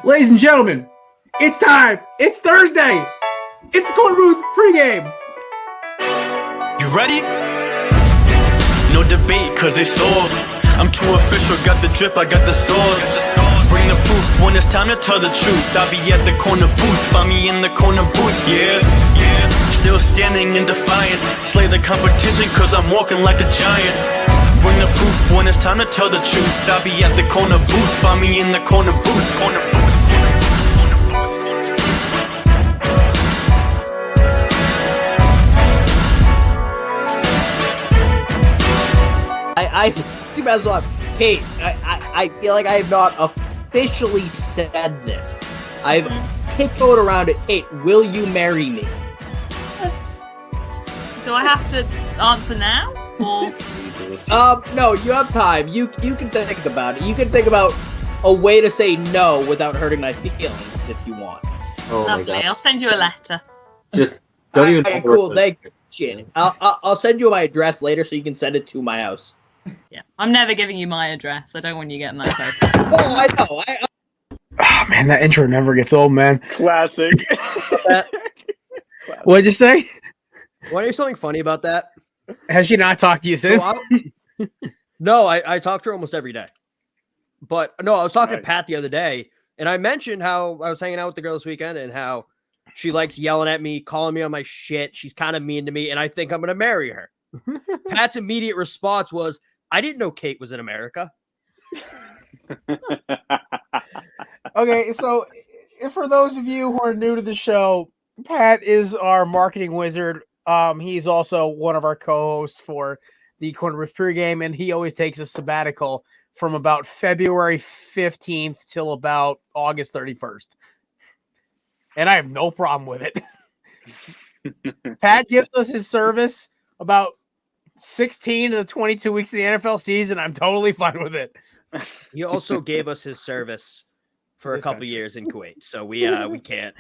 Ladies and gentlemen, it's time. It's Thursday. It's Korner Booth pregame. You ready? No debate, cause it's off. I'm too official, got the drip, I got the sauce. Bring the proof when it's time to tell the truth. I'll be at the corner booth, find me in the corner booth, yeah. Still standing and defiant. Slay the competition, cause I'm walking like a giant. Bring the proof when it's time to tell the truth. I'll be at the corner booth, find me in the corner booth, corner booth. I see myself. Kate, I feel like I have not officially said this. I've tiptoed around it. Kate, will you marry me? Do I have to answer now? Or No, you have time. You can think about it. You can think about a way to say no without hurting my feelings if you want. Oh lovely. I'll send you a letter. Just don't even. Right, cool. Thank you. Shit. I'll send you my address later so you can send it to my house. Yeah, I'm never giving you my address. I don't want you getting that close. Oh, I know. Oh, man, that intro never gets old, man. Classic. What'd you say? Want to hear something funny about that? Has she not talked to you since? No, I talk to her almost every day. But no, I was talking Nice. to Pat the other day, and I mentioned how I was hanging out with the girl this weekend and how she likes yelling at me, calling me on my shit. She's kind of mean to me, and I think I'm going to marry her. Pat's immediate response was, I didn't know Kate was in America. Okay, so for those of you who are new to the show, Pat is our marketing wizard. He's also one of our co-hosts for the Korner Booth pregame, and he always takes a sabbatical from about February 15th till about August 31st. And I have no problem with it. Pat gives us his service about 16 to the 22 weeks of the NFL season. I'm totally fine with it. He also gave us his service for a This couple country. years in Kuwait, so we can't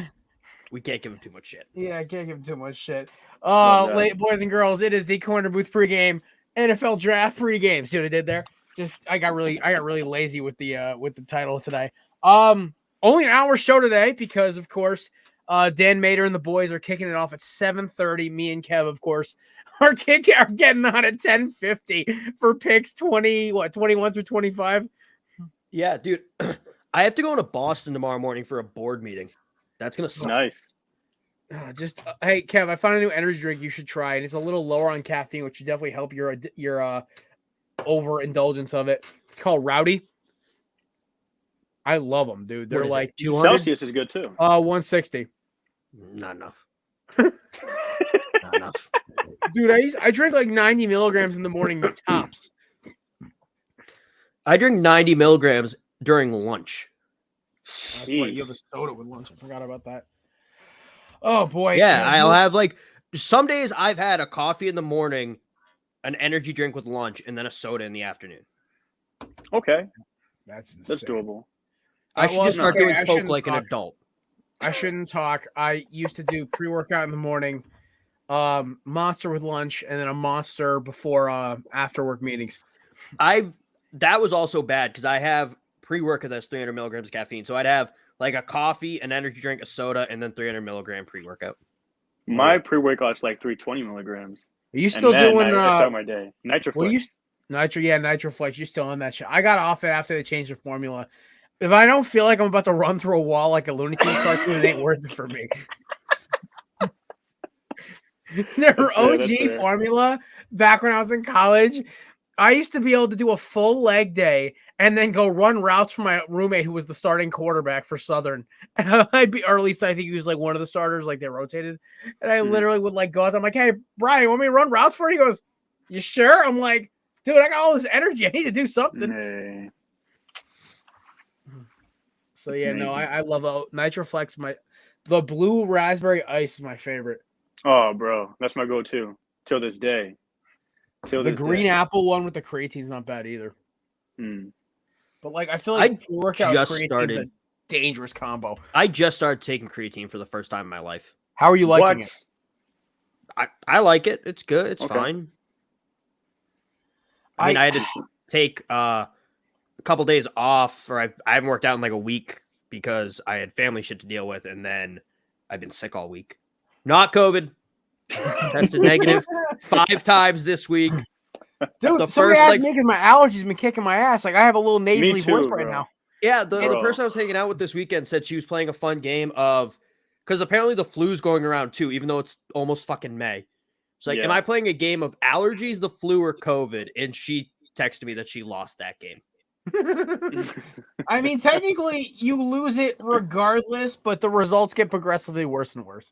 give him too much shit. Yeah, I can't give him too much shit. Love that. Late boys and girls, it is the Korner Booth pregame, NFL draft pregame. See what I did there? Just I got really lazy with the title today. Only an hour show today because of course Dan Mader and the boys are kicking it off at 7:30. Me and Kev, of course, are getting on at 10:50 for picks 21 through 25. Yeah, dude. I have to go to Boston tomorrow morning for a board meeting. That's going to suck. Nice. Hey Kev, I found a new energy drink you should try, and it's a little lower on caffeine, which should definitely help your overindulgence of it. It's called Rowdy. I love them, dude. They're What is it, like 200? Celsius is good too. 160. Not enough. Not enough. Dude, I drink like 90 milligrams in the morning tops. I drink 90 milligrams during lunch. That's right. You have a soda with lunch. I forgot about that. Oh boy. Yeah, I'll have like some days I've had a coffee in the morning, an energy drink with lunch, and then a soda in the afternoon. Okay, That's insane. that's doable. I should just start okay, doing I Coke shouldn't like an talk. adult. I shouldn't talk. I used to do pre-workout in the morning, monster with lunch, and then a monster before after work meetings. That was also bad because I have pre-workout that's 300 milligrams of caffeine. So I'd have like a coffee, an energy drink, a soda, and then 300 milligram pre-workout. My pre-workout's like 320 milligrams. Are you still and then doing I start my day. Nitro what are you Nitroflex? You're still on that shit. I got off it after they changed the formula. If I don't feel like I'm about to run through a wall like a Looney Tunes cartoon, it ain't worth it for me. Their That's fair, OG that's fair. formula back when I was in college, I used to be able to do a full leg day and then go run routes for my roommate who was the starting quarterback for Southern. Or at least I think he was like one of the starters, like they rotated. And I literally would like go out there. I'm like, hey, Brian, you want me to run routes for you? He goes, you sure? I'm like, dude, I got all this energy. I need to do something. Hey. So That's yeah, no, amazing. I love Nitroflex. The blue raspberry ice is my favorite. Oh, bro, that's my go-to till this day. The green apple one with the creatine's not bad either. Mm. But like, I feel like pre-workout just creatine's a started. dangerous combo. I just started taking creatine for the first time in my life. How are you liking it? I like it. It's good. It's Okay. fine. I had to take a couple days off, or I haven't worked out in like a week because I had family shit to deal with, and then I've been sick all week. Not COVID. Tested negative 5 times this week. Dude, The somebody first, asked like- me because my allergies been kicking my ass. Like I have a little nasally too, voice right bro. now. Yeah, the Bro. person I was hanging out with this weekend said she was playing a fun game of, because apparently the flu's going around too, even though it's almost fucking May. It's like, am Yeah. I playing a game of allergies, the flu, or COVID? And she texted me that she lost that game. I mean, technically, you lose it regardless, but the results get progressively worse and worse.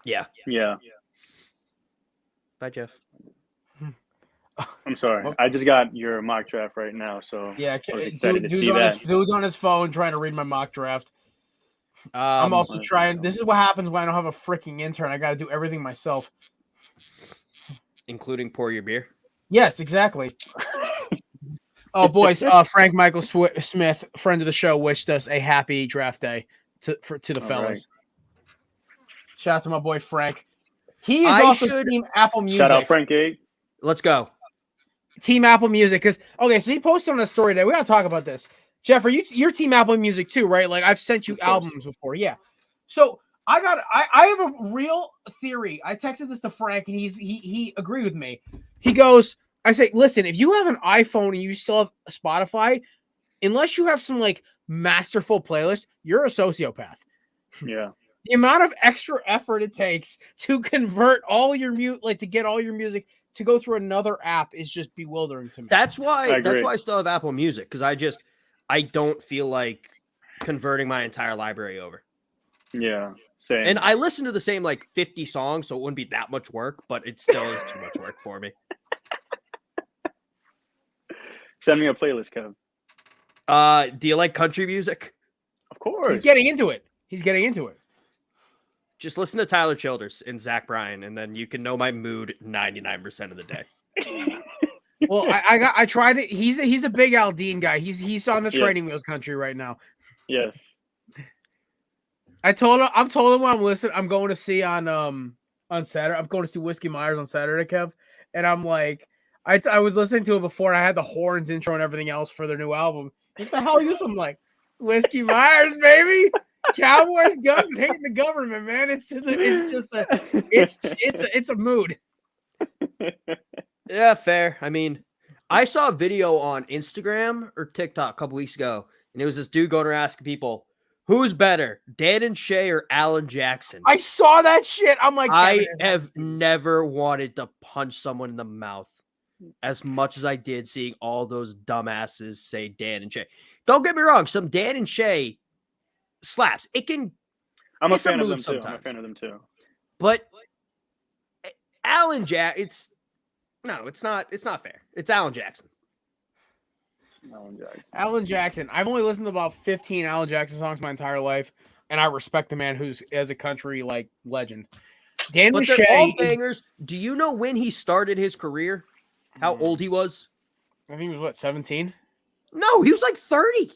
Yeah. Yeah. Bye, Jeff. I'm sorry. I just got your mock draft right now, so Yeah, I was excited to see dude's on his phone trying to read my mock draft. I'm Um, also trying. This is what happens when I don't have a freaking intern. I got to do everything myself. including pour your beer. Yes, exactly. Oh, boys, Frank Michael Smith, friend of the show, wished us a happy draft day to the All fellas. right. Shout out to my boy Frank. He is I also should- Team Apple Music. Shout out Frank A. Let's go. Team Apple Music, because okay, so he posted on a story today. We gotta talk about this. Jeff, you're Team Apple Music too, right? Like I've sent you albums before, yeah. So I have a real theory. I texted this to Frank, and he agreed with me. He goes, I say, listen, if you have an iPhone and you still have Spotify, unless you have some like masterful playlist, you're a sociopath. Yeah. The amount of extra effort it takes to convert all your to get all your music to go through another app is just bewildering to me. That's why agree. I still have Apple Music, because I don't feel like converting my entire library over. Yeah. Same. And I listen to the same like 50 songs, so it wouldn't be that much work, but it still is too much work for me. Send me a playlist, Kev. Do you like country music? Of course. He's getting into it. Just listen to Tyler Childers and Zach Bryan, and then you can know my mood 99% of the day. Well, I tried it. He's a big Aldean guy. He's on the training wheels country right now. Yes. I'm told him what I'm going to see on Saturday. I'm going to see Whiskey Myers on Saturday, Kev. And I'm like, I was listening to it before, and I had the horns intro and everything else for their new album. What the hell is this? I'm like, Whiskey Myers, baby. Cowboys, guns, and hating the government, man. It's a mood. Yeah, fair. I mean, I saw a video on Instagram or TikTok a couple weeks ago, and it was this dude going around asking people, who's better, Dan and Shay or Alan Jackson? I saw that shit. I'm like, I have never wanted to punch someone in the mouth as much as I did seeing all those dumbasses say Dan and Shay. Don't get me wrong, some Dan and Shay slaps. I'm a It's a fan of mood them too. I'm a sometimes. fan of them too. But Alan it's not fair. It's Alan Jackson. Alan Jackson. I've only listened to about 15 Alan Jackson songs my entire life, and I respect the man who's as a country like legend. Dan But Lachey they're all is- bangers. Do you know when he started his career? How old he was? I think he was what, 17? No, he was like 30.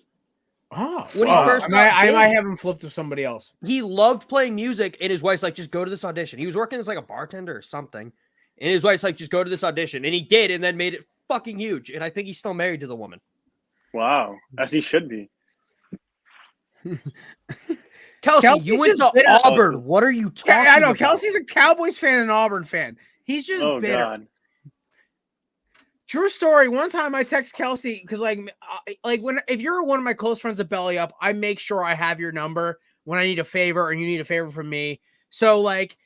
Oh, When he first got I might big. have him flipped with somebody else. He loved playing music, and his wife's like, just go to this audition. He was working as like a bartender or something. And his wife's like, just go to this audition. And he did, and then made it fucking huge. And I think he's still married to the woman. Wow. As he should be. Kelsey, Kelsey's you went just to bitter. Auburn. What are you talking I know about? Kelsey's a Cowboys fan and Auburn fan. He's just Oh bitter. God. True story. One time I text Kelsey because if you're one of my close friends at Belly Up, I make sure I have your number when I need a favor and you need a favor from me. So like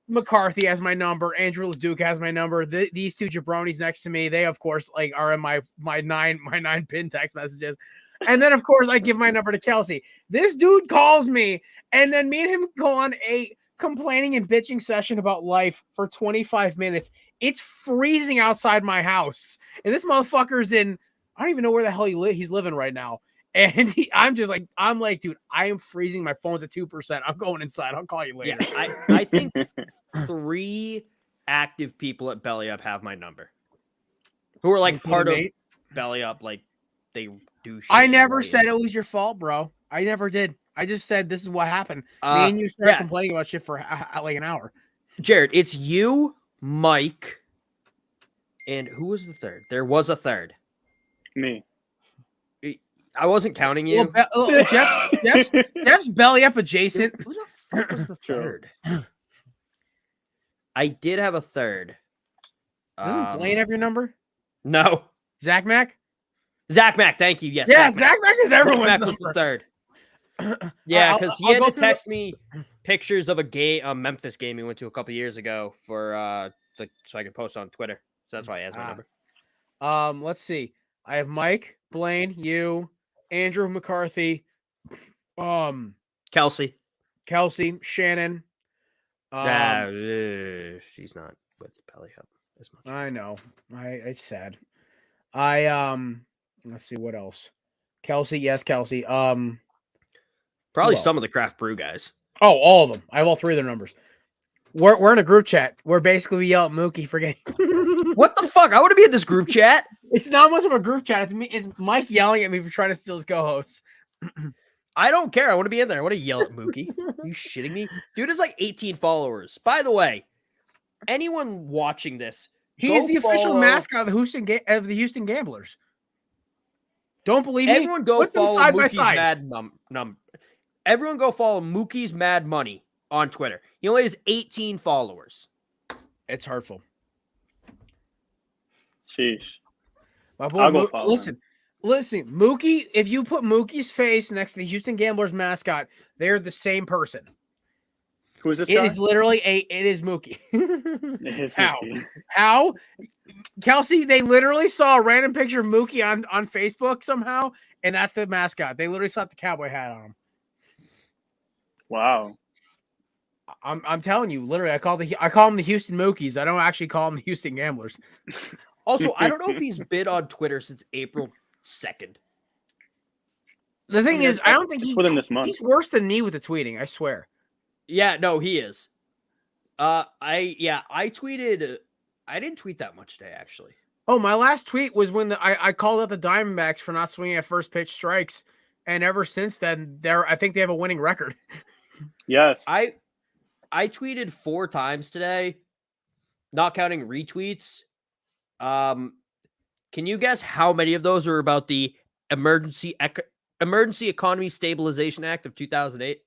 McCarthy has my number, Andrew LeDuc has my number. These two jabronis next to me, they of course like are in my 9 pin text messages. And then of course I give my number to Kelsey. This dude calls me, and then me and him go on a complaining and bitching session about life for 25 minutes. It's freezing outside my house, and this motherfucker's in, I don't even know where the hell he's living right now. And I'm like, dude, I am freezing. My phone's at 2%. I'm going inside. I'll call you later. Yeah, I think 3 active people at Belly Up have my number, who are like part of Belly Up. Like they do. I never said it was your fault, bro. I never did. I just said this is what happened. Me and you started complaining about shit for like an hour. Jared, it's you, Mike, and who was the third? There was a third. Me. I wasn't counting you. Jeff's belly up adjacent. Who the fuck was the third? I did have a third. Doesn't Blaine have your number? No. Zach Mack? Zach Mack, thank you. Yes. Yeah, Zach Mack is everyone's Mack number. was the third. Yeah, because he had to text me pictures of a Memphis game he went to a couple years ago for so I could post on Twitter. So that's why he has my number. Let's see. I have Mike, Blaine, you, Andrew McCarthy, Kelsey, Shannon. She's not with Belly Up as much. I know. It's sad. Let's see what else. Kelsey, yes, Kelsey. Probably some of the craft brew guys. Oh, all of them. I have all three of their numbers. We're in a group chat where basically we yell at Mookie for getting. What the fuck? I want to be in this group chat. It's not much of a group chat. It's me. It's Mike yelling at me for trying to steal his co-hosts. I don't care. I want to be in there. I want to yell at Mookie. Are you shitting me? Dude has like 18 followers. By the way, anyone watching this, he's the official mascot of the Houston Gamblers. Don't believe me? Everyone go Put them follow side by Mookie's side. Everyone go follow Mookie's Mad Money on Twitter. He only has 18 followers. It's hurtful. Sheesh. My boy, listen. Mookie, if you put Mookie's face next to the Houston Gamblers mascot, they're the same person. Who is this? It is literally it is Mookie. How? Kelsey, they literally saw a random picture of Mookie on Facebook somehow, and that's the mascot. They literally slapped the cowboy hat on him. Wow. I'm telling you, literally, I call them the Houston Mookies. I don't actually call them the Houston Gamblers. Also, I don't know if he's been on Twitter since April 2nd. The thing is, I don't think within this month. He's worse than me with the tweeting, I swear. Yeah, no, he is. I tweeted. I didn't tweet that much today, actually. Oh, my last tweet was when I called out the Diamondbacks for not swinging at first pitch strikes, and ever since then, I think they have a winning record. Yes. I tweeted 4 times today, not counting retweets. Can you guess how many of those were about the Emergency Economy Stabilization Act of 2008?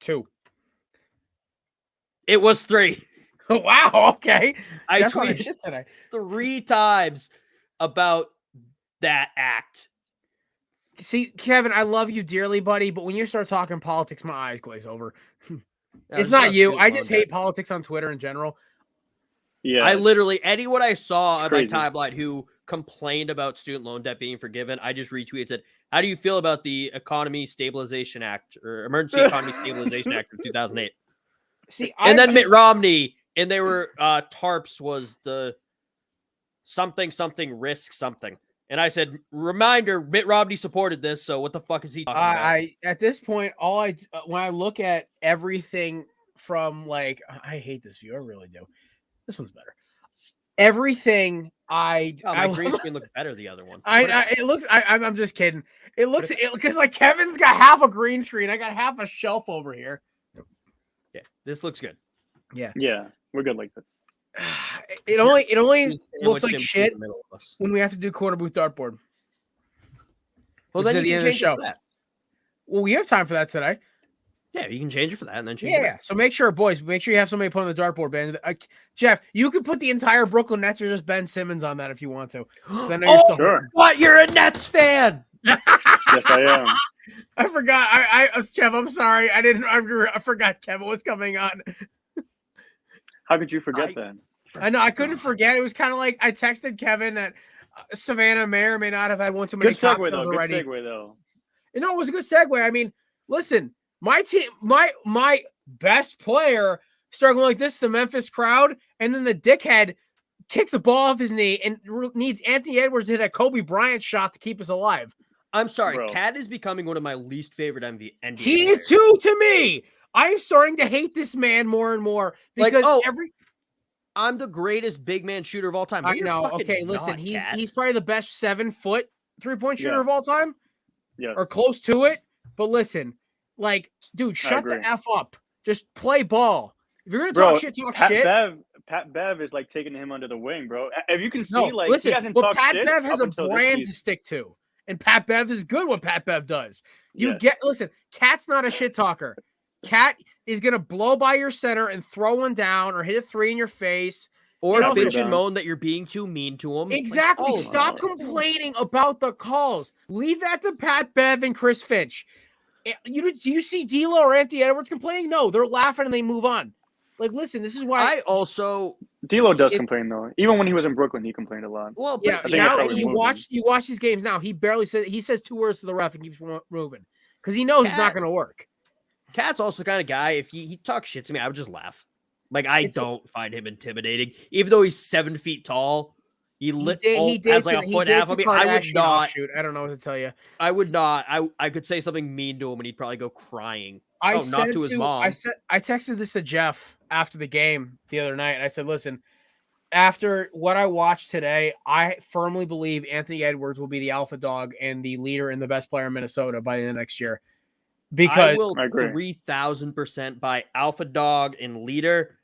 2. It was 3. Wow. Okay. I That's tweeted shit today 3 times about that act. See, Kevin, I love you dearly, buddy, but when you start talking politics, my eyes glaze over. It's not you. I just hate politics on Twitter in general. Yeah. I literally, anyone I saw on my timeline who complained about student loan debt being forgiven, I just retweeted, said, how do you feel about the Economy Stabilization Act or Emergency Economy Stabilization Act of 2008? See, and then Mitt Romney, and they were, TARPs was the something risk something. And I said, reminder, Mitt Romney supported this, so what the fuck is he talking about? At this point, when I look at everything from like, I hate this view, I really do. This one's better. Everything my green screen looked better the other one. It looks. I'm just kidding. It looks because like Kevin's got half a green screen. I got half a shelf over here. Yeah, this looks good. Yeah, we're good like this. It only looks like shit when we have to do corner booth dartboard. Well, then you can change it for that. Well, we have time for that today. Yeah, you can change it for that and then change it. Yeah. So make sure, boys, you have somebody put on the dartboard, Ben. Jeff, you could put the entire Brooklyn Nets or just Ben Simmons on that if you want to. So sure. What? You're a Nets fan? Yes, I am. I forgot. I Jeff, I'm sorry. I forgot Kevin was coming on. How could you forget that? I know. I couldn't forget. It was kind of like I texted Kevin that Savannah may or may not have had one too many cocktails already. Good segue, though. You know, it was a good segue. I mean, listen, my team, my best player started going like this, the Memphis crowd, and then the dickhead kicks a ball off his knee and needs Anthony Edwards to hit a Kobe Bryant shot to keep us alive. I'm sorry. Cat is becoming one of my least favorite NBA. He is too to me. I'm starting to hate this man more and more because I'm the greatest big man shooter of all time. I know. Okay, listen, he's probably the best 7-foot 3-point shooter of all time. Yeah. Or close to it. But listen, like, dude, shut the F up. Just play ball. If you're gonna talk shit, talk shit. Pat Bev is like taking him under the wing, bro. If you can see, No, like listen. he hasn't Well, talked Pat shit Bev has up a until this brand to season. stick to, and Pat Bev is good what Pat Bev does. Yes. Listen. Cat's not a shit talker. Cat is gonna blow by your center and throw one down or hit a three in your face. Or also- bitch and moan that you're being too mean to him. Exactly. Like, Stop complaining about the calls. Leave that to Pat Bev and Chris Finch. Do you see D'Lo or Anthony Edwards complaining? No, they're laughing and they move on. Like, listen, this is why D'Lo does complain though. Even when he was in Brooklyn, he complained a lot. Well, yeah. but Now you watch these games now. He barely says 2 words to the ref and keeps moving because he knows it's not going to work. Cat's also the kind of guy. If he talks shit to me, I would just laugh. Like I don't find him intimidating, even though he's 7 feet tall. He has like a foot and a half of me. I would not. Shoot, I don't know what to tell you. I would not. I could say something mean to him, and he'd probably go crying. Not to his mom. I texted this to Jeff after the game the other night, and I said, "Listen, after what I watched today, I firmly believe Anthony Edwards will be the alpha dog and the leader and the best player in Minnesota by the next year." Because I will 3,000% buy alpha dog and leader.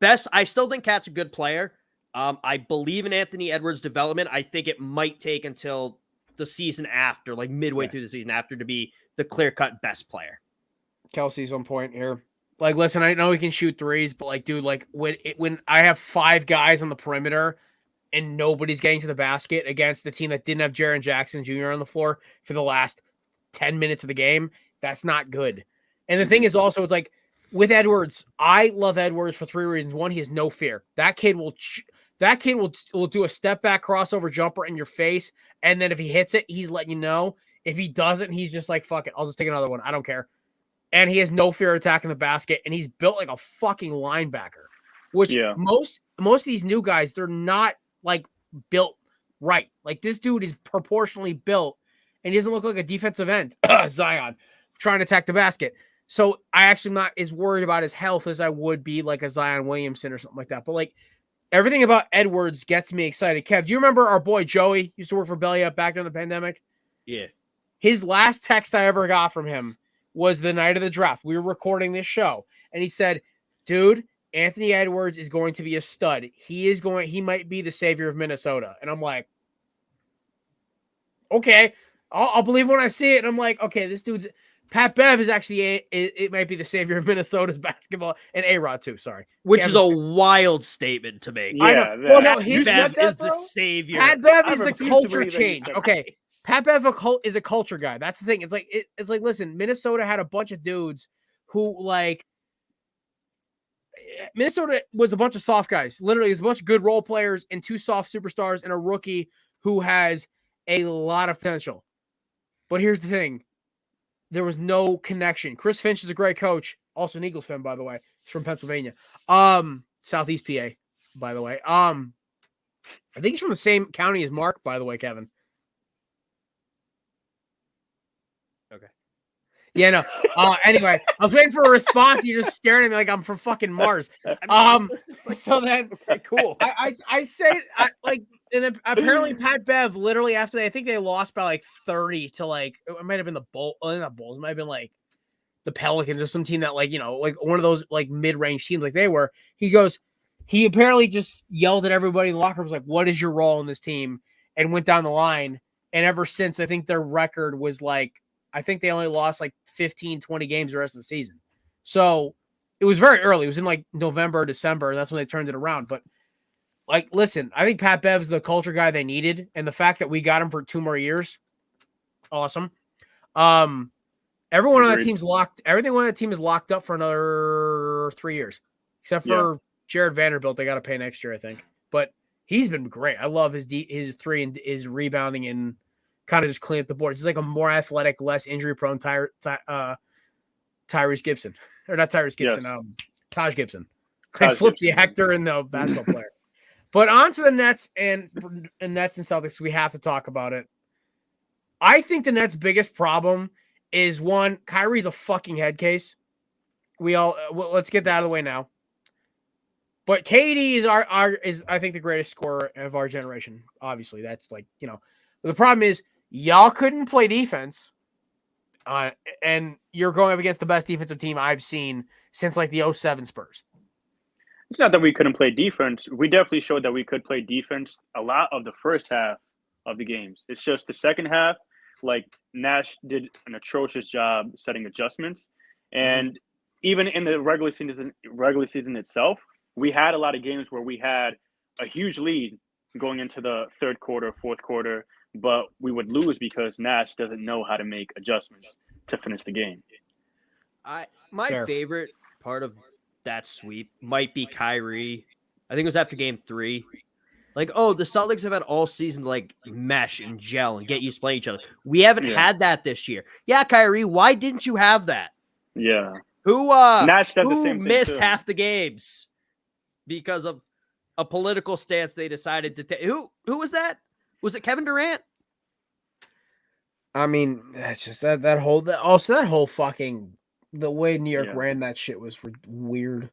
Best. I still think Cat's a good player. I believe in Anthony Edwards' development. I think it might take until the season after, like midway through the season after, to be the clear-cut best player. Kelsey's on point here. Like, listen, I know he can shoot threes, but like, dude, like when I have 5 guys on the perimeter and nobody's getting to the basket against the team that didn't have Jaren Jackson Jr. on the floor for the last 10 minutes of the game, that's not good. And the thing is also, it's like with Edwards, I love Edwards for 3 reasons. One, he has no fear. That kid will do a step back crossover jumper in your face, and then if he hits it, he's letting you know. If he doesn't, he's just like, fuck it, I'll just take another one. I don't care. And he has no fear attacking the basket, and he's built like a fucking linebacker. Which most of these new guys, they're not like built right. Like this dude is proportionally built, and he doesn't look like a defensive end. Zion trying to attack the basket. So I actually am not as worried about his health as I would be like a Zion Williamson or something like that. But like everything about Edwards gets me excited. Kev, do you remember our boy Joey used to work for Belly Up back during the pandemic? Yeah. His last text I ever got from him was the night of the draft. We were recording this show, and he said, "Dude, Anthony Edwards is going to be a stud. He might be the savior of Minnesota." And I'm like, okay, I'll believe when I see it. And I'm like, okay, this dude's Pat Bev is actually it might be the savior of Minnesota's basketball, and A-Rod too. Sorry, which is a wild statement to make. Yeah, I know. Well, no, Pat Bev is the savior. Pat Bev is the culture change. Okay, Pat Bev is a culture guy. That's the thing. It's like listen, Minnesota had a bunch of dudes who like. Minnesota was a bunch of soft guys. Literally, it's a bunch of good role players and 2 soft superstars and a rookie who has a lot of potential. But here's the thing. There was no connection. Chris Finch is a great coach. Also an Eagles fan, by the way. He's from Pennsylvania. Southeast PA, by the way. I think he's from the same county as Mark, by the way, Kevin. Okay. Yeah, no. Anyway, I was waiting for a response. You're just staring at me like I'm from fucking Mars. So then, cool. I say, and then apparently Pat Bev literally after I think they lost by like 30 to like it might have been the Bulls. Not Bulls. It might have been like the Pelicans or some team that like like one of those like mid-range teams like they were. He apparently just yelled at everybody in the locker room, was like, "What is your role in this team?" And went down the line. And ever since, I think their record was like. I think they only lost like 15, 20 games the rest of the season. So it was very early. It was in like November, December. And that's when they turned it around. But like, listen, I think Pat Bev's the culture guy they needed. And the fact that we got him for 2 more years. Awesome. Everyone on that team's locked. Everything on that team is locked up for another 3 years, except for Jared Vanderbilt. They got to pay next year, I think. But he's been great. I love his 3 and his rebounding and kind of just clean up the boards. He's like a more athletic, less injury-prone Tyrese Gibson. Or not Tyrese Gibson, Taj Gibson. I flipped the actor and the basketball player. But on to the Nets and Celtics, we have to talk about it. I think the Nets' biggest problem is, one, Kyrie's a fucking head case. Let's get that out of the way now. But KD is I think the greatest scorer of our generation. Obviously, that's like, But the problem is, y'all couldn't play defense, and you're going up against the best defensive team I've seen since like the 07 Spurs. it's not that we couldn't play defense. We definitely showed that we could play defense a lot of the first half of the games. It's just the second half, like Nash did an atrocious job setting adjustments. And even in the regular season itself, we had a lot of games where we had a huge lead going into the third quarter, fourth quarter, but we would lose because Nash doesn't know how to make adjustments to finish the game. My favorite part of that sweep might be Kyrie. I think it was after game 3. Like, oh, the Celtics have had all season to like mesh and gel and get used to playing each other. We haven't had that this year. Yeah, Kyrie, why didn't you have that? Yeah. Who Nash said the same thing missed too. half the games because of a political stance they decided to take? Who was that? Was it Kevin Durant? I mean, that's just that whole fucking the way New York Yeah. ran that shit was weird.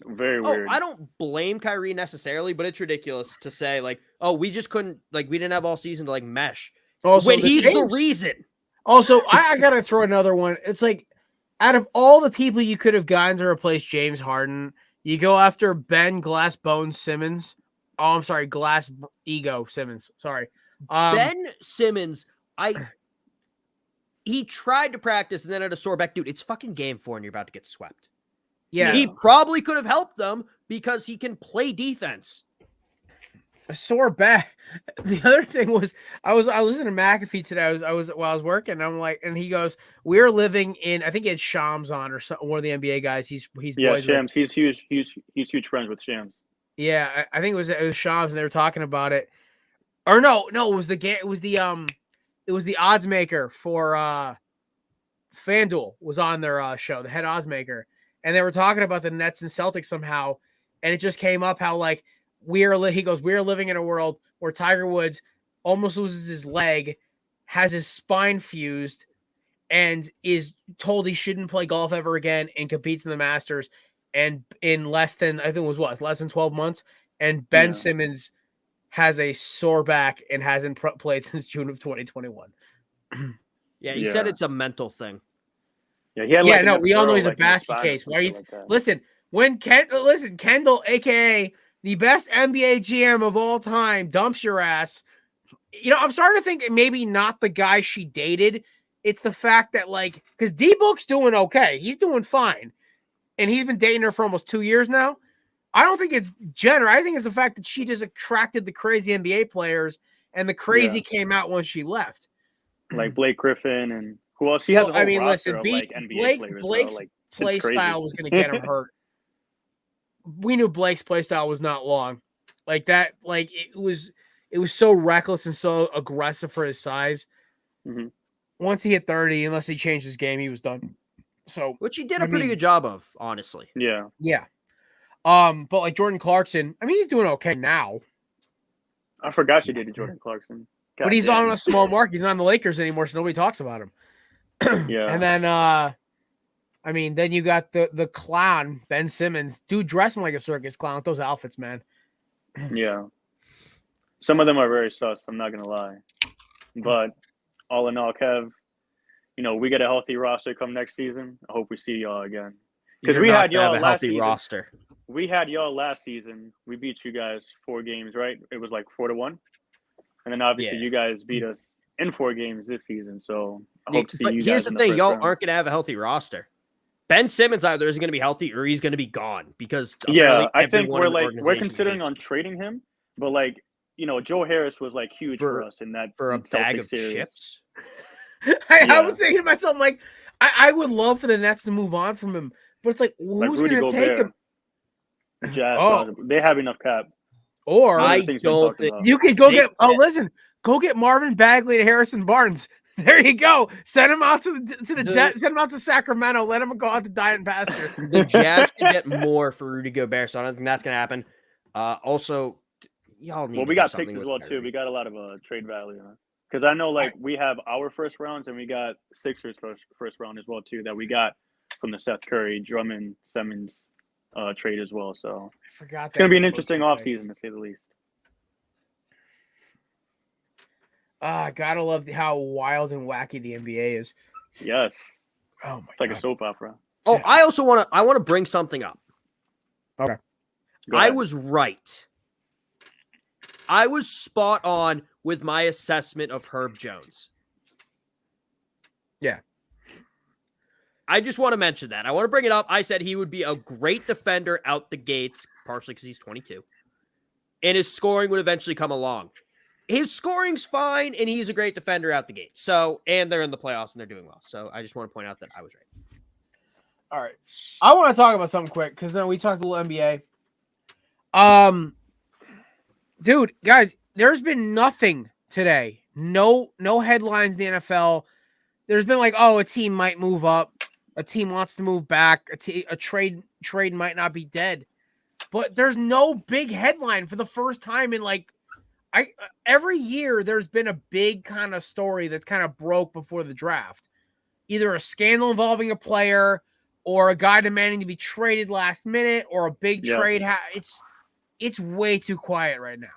Very weird. I don't blame Kyrie necessarily, but it's ridiculous to say like, oh, we just couldn't, like, we didn't have all season to like mesh. Also, when he's the reason. Also, I gotta throw another one. It's like, out of all the people you could have gotten to replace James Harden, you go after Ben Glass Bones Simmons. Oh, I'm sorry, Glass Ego Simmons. Sorry, Ben Simmons. He tried to practice and then had a sore back. Dude, it's fucking game 4 and you're about to get swept. Yeah, He probably could have helped them because he can play defense. a sore back. The other thing was, I listened to McAfee today. I was while I was working. And I'm like, and he goes, "We're living in." I think he had Shams on or one of the NBA guys. He's boys Shams. with. He's huge friends with Shams. Yeah, I think it was Shams, and they were talking about it. Or no, it was the odds maker for FanDuel was on their show, the head odds maker, and they were talking about the Nets and Celtics somehow, and it just came up how like we're living in a world where Tiger Woods almost loses his leg, has his spine fused, and is told he shouldn't play golf ever again, and competes in the Masters, and in less than 12 months, and Ben Simmons has a sore back and hasn't played since June of 2021. Yeah, he said it's a mental thing. Yeah, he had we all know he's a basket case. Why are you listen? Kendall, aka the best NBA GM of all time, dumps your ass. You know, I'm starting to think maybe not the guy she dated. It's the fact that like, because D-Book's doing okay, he's doing fine, and he's been dating her for almost 2 years now. I don't think it's Jenner. I think it's the fact that she just attracted the crazy NBA players, and the crazy came out when she left. Like Blake Griffin and who else? She has a whole roster of like NBA players. Blake's play style was going to get him hurt. We knew Blake's play style was not long. Like that, like it was so reckless and so aggressive for his size. Mm-hmm. Once he hit 30, unless he changed his game, he was done. So, which he did a pretty good job of, honestly. Yeah. But like Jordan Clarkson, I mean, he's doing okay now. I forgot you dated Jordan Clarkson. But he's on a small market. He's not on the Lakers anymore, so nobody talks about him. Yeah. And then, I mean, then you got the clown, Ben Simmons, dude dressing like a circus clown with those outfits, man. Yeah. Some of them are very sus, I'm not going to lie. But all in all, Kev, you know, we get a healthy roster come next season. I hope we see y'all again. Because we had y'all last season. Roster. We had y'all last season. We beat you guys 4 games, right? It was like 4-1. And then obviously you guys beat us in 4 games this season. So I hope to see you guys. Here's the thing, y'all aren't going to have a healthy roster. Ben Simmons either isn't going to be healthy or he's going to be gone because I think we're considering on trading him, but like, you know, Joe Harris was like huge for us in that for a bag of series. Chips. I was thinking to myself, like, I would love for the Nets to move on from him, but it's like, who's going to take him? Jazz, they have enough cap. Or I don't think you could go get. Oh, listen, go get Marvin Bagley and Harrison Barnes. There you go. Send him out send him out to Sacramento. Let him go out to diet and pasture. The Jazz can get more for Rudy Gobert, so I don't think that's going to happen. Also, y'all need. Well, we got picks as well too. We got a lot of trade value. Because I know, like, we have our first rounds and we got Sixers first round as well too that we got from the Seth Curry, Drummond, Simmons trade as well. So I forgot it's going to be an interesting offseason to say the least. I gotta love how wild and wacky the NBA is. Yes. Oh my It's like a soap opera. Oh, I also want to bring something up. Okay. I was right. I was spot on with my assessment of Herb Jones. Yeah. I just want to mention that. I want to bring it up. I said he would be a great defender out the gates, partially because he's 22. And his scoring would eventually come along. His scoring's fine, and he's a great defender out the gate. So, and they're in the playoffs, and they're doing well. So I just want to point out that I was right. All right. I want to talk about something quick because then we talked a little NBA. Dude, guys, there's been nothing today. No headlines in the NFL. There's been like, oh, a team might move up. A team wants to move back. A trade might not be dead. But there's no big headline for the first time in like every year there's been a big kind of story that's kind of broke before the draft. Either a scandal involving a player or a guy demanding to be traded last minute or a big trade. It's way too quiet right now.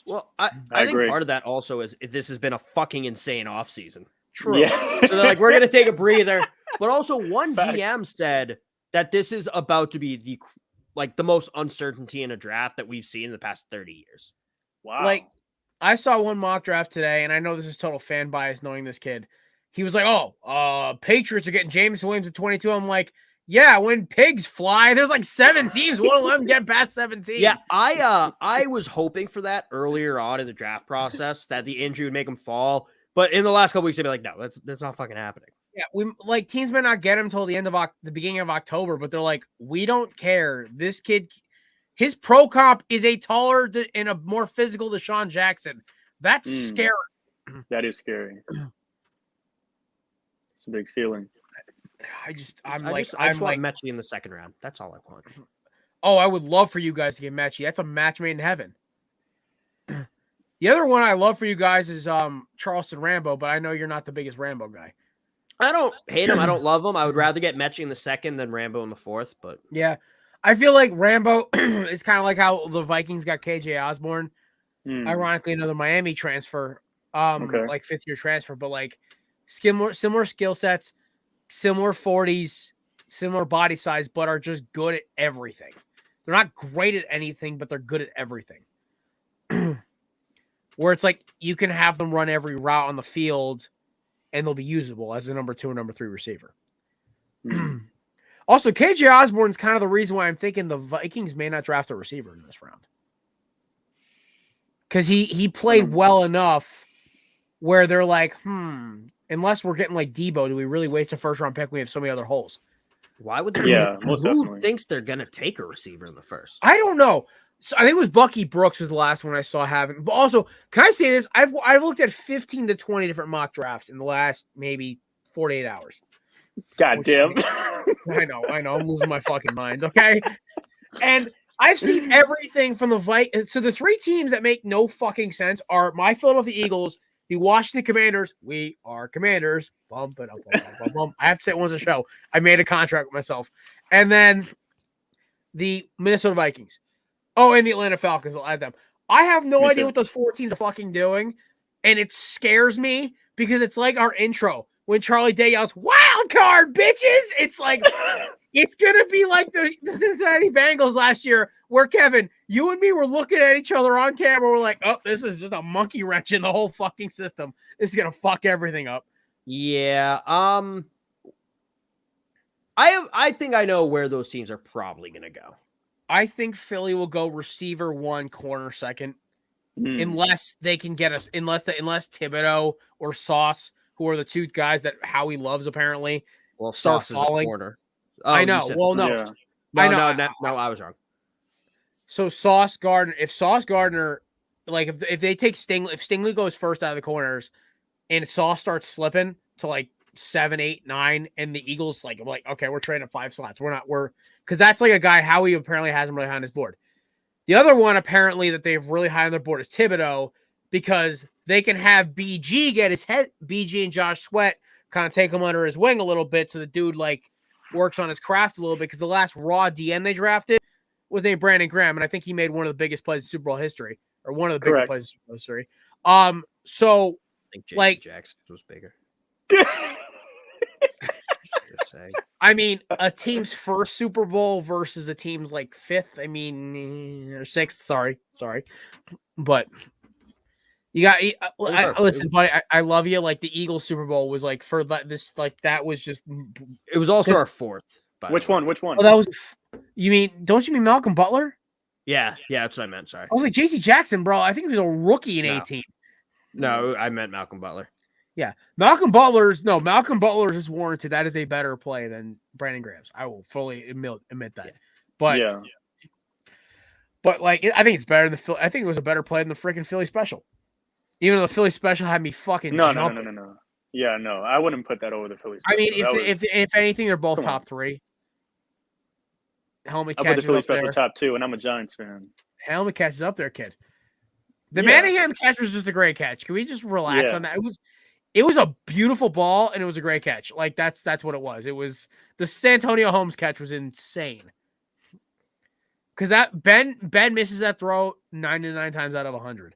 Well, I think agree. part of that also is this has been a fucking insane offseason. True. Yeah. So they're like, we're going to take a breather. But also one GM said that this is about to be the most uncertainty in a draft that we've seen in the past 30 years. Wow. Like, I saw one mock draft today, and I know this is total fan bias knowing this kid. He was like, oh, Patriots are getting Jameson Williams at 22. I'm like, yeah, when pigs fly, there's like 7 teams. Won't let them get past 17. Yeah, I was hoping for that earlier on in the draft process, that the injury would make him fall. But in the last couple weeks, they'd be like, no, that's not fucking happening. Yeah, we teams may not get him until the beginning of October, but they're like, we don't care. This kid, his pro comp is a taller and a more physical Deshaun Jackson. That's scary. That is scary. It's a big ceiling. I just want Mechie in the second round. That's all I want. Oh, I would love for you guys to get Mechie. That's a match made in heaven. The other one I love for you guys is Charleston Rambo, but I know you're not the biggest Rambo guy. I don't hate him. I don't love him. I would rather get Mechie in the second than Rambo in the fourth. But yeah, I feel like Rambo is kind of like how the Vikings got KJ Osborne. Ironically, another Miami transfer, like 5th-year transfer, but like similar skill sets, similar 40s, similar body size, but are just good at everything. They're not great at anything, but they're good at everything. Where it's like you can have them run every route on the field and they'll be usable as a number 2 or number 3 receiver. Also, KJ Osborne's kind of the reason why I'm thinking the Vikings may not draft a receiver in this round. Because he played well enough where they're like, unless we're getting like Debo, do we really waste a first-round pick when we have so many other holes? Why would they? Yeah, most who definitely. thinks they're going to take a receiver in the first? I don't know. So I think it was Bucky Brooks was the last one I saw having. But also, can I say this? I've looked at 15 to 20 different mock drafts in the last maybe 48 hours. God damn. I know. I'm losing my fucking mind. Okay. And I've seen everything from the Vikings. So the 3 teams that make no fucking sense are my Philadelphia Eagles, the Washington Commanders. We are Commanders. Bump it up. I have to say it once a show. I made a contract with myself. And then the Minnesota Vikings. Oh, and the Atlanta Falcons. I'll add them. I have no idea what those 4 teams are fucking doing. And it scares me because it's like our intro. When Charlie Day yells, wild card, bitches! It's like, it's going to be like the Cincinnati Bengals last year where, Kevin, you and me were looking at each other on camera. We're like, oh, this is just a monkey wrench in the whole fucking system. This is going to fuck everything up. Yeah. I think I know where those teams are probably going to go. I think Philly will go receiver 1, corner 2nd, unless they can get us, unless Thibodeau or Sauce, who are the 2 guys that Howie loves apparently. Well, Sauce is a corner. Oh, I know. Well, no. Yeah. I know. No, I was wrong. So Sauce Gardner, like if they take Stingley, if Stingley goes first out of the corners, and Sauce starts slipping to like 7, 8, 9, and the Eagles like okay, we're trading 5 slots. We're because that's like a guy Howie apparently has him really high on his board. The other one apparently that they have really high on their board is Thibodeau, because they can have BG get his head. BG and Josh Sweat kind of take him under his wing a little bit, so the dude like works on his craft a little bit. Because the last raw DN they drafted was named Brandon Graham, and I think he made one of the biggest plays in Super Bowl history, or one of the biggest plays in Super Bowl history. So I think like Jackson was bigger. to say. I mean, a team's first Super Bowl versus a team's like fifth. I mean, or sixth. Sorry, but you got. Listen, buddy, I love you. Like the Eagles Super Bowl was like for this. Like that was just. It was also our fourth. Which one? Which one? Oh, that was. You mean? Don't you mean Malcolm Butler? Yeah, that's what I meant. Sorry. I was like J.C. Jackson, bro. I think he was a rookie in 18. No, I meant Malcolm Butler. Yeah, Malcolm Butler's is warranted. That is a better play than Brandon Graham's. I will fully admit that. Yeah. But like, I think it's better than I think it was a better play than the freaking Philly special. Even though the Philly special had me fucking jumping. No. Yeah, no, I wouldn't put that over the Philly I special. mean, if anything, they're both top three. Helmet I put the catches Philly up special there. top 2, and I'm a Giants fan. Helmet catches up there, kid. The Manningham catch was just a great catch. Can we just relax on that? It was a beautiful ball, and it was a great catch. Like that's what it was. It was the Santonio Holmes catch was insane. Because that Ben misses that throw 99 times out of 100.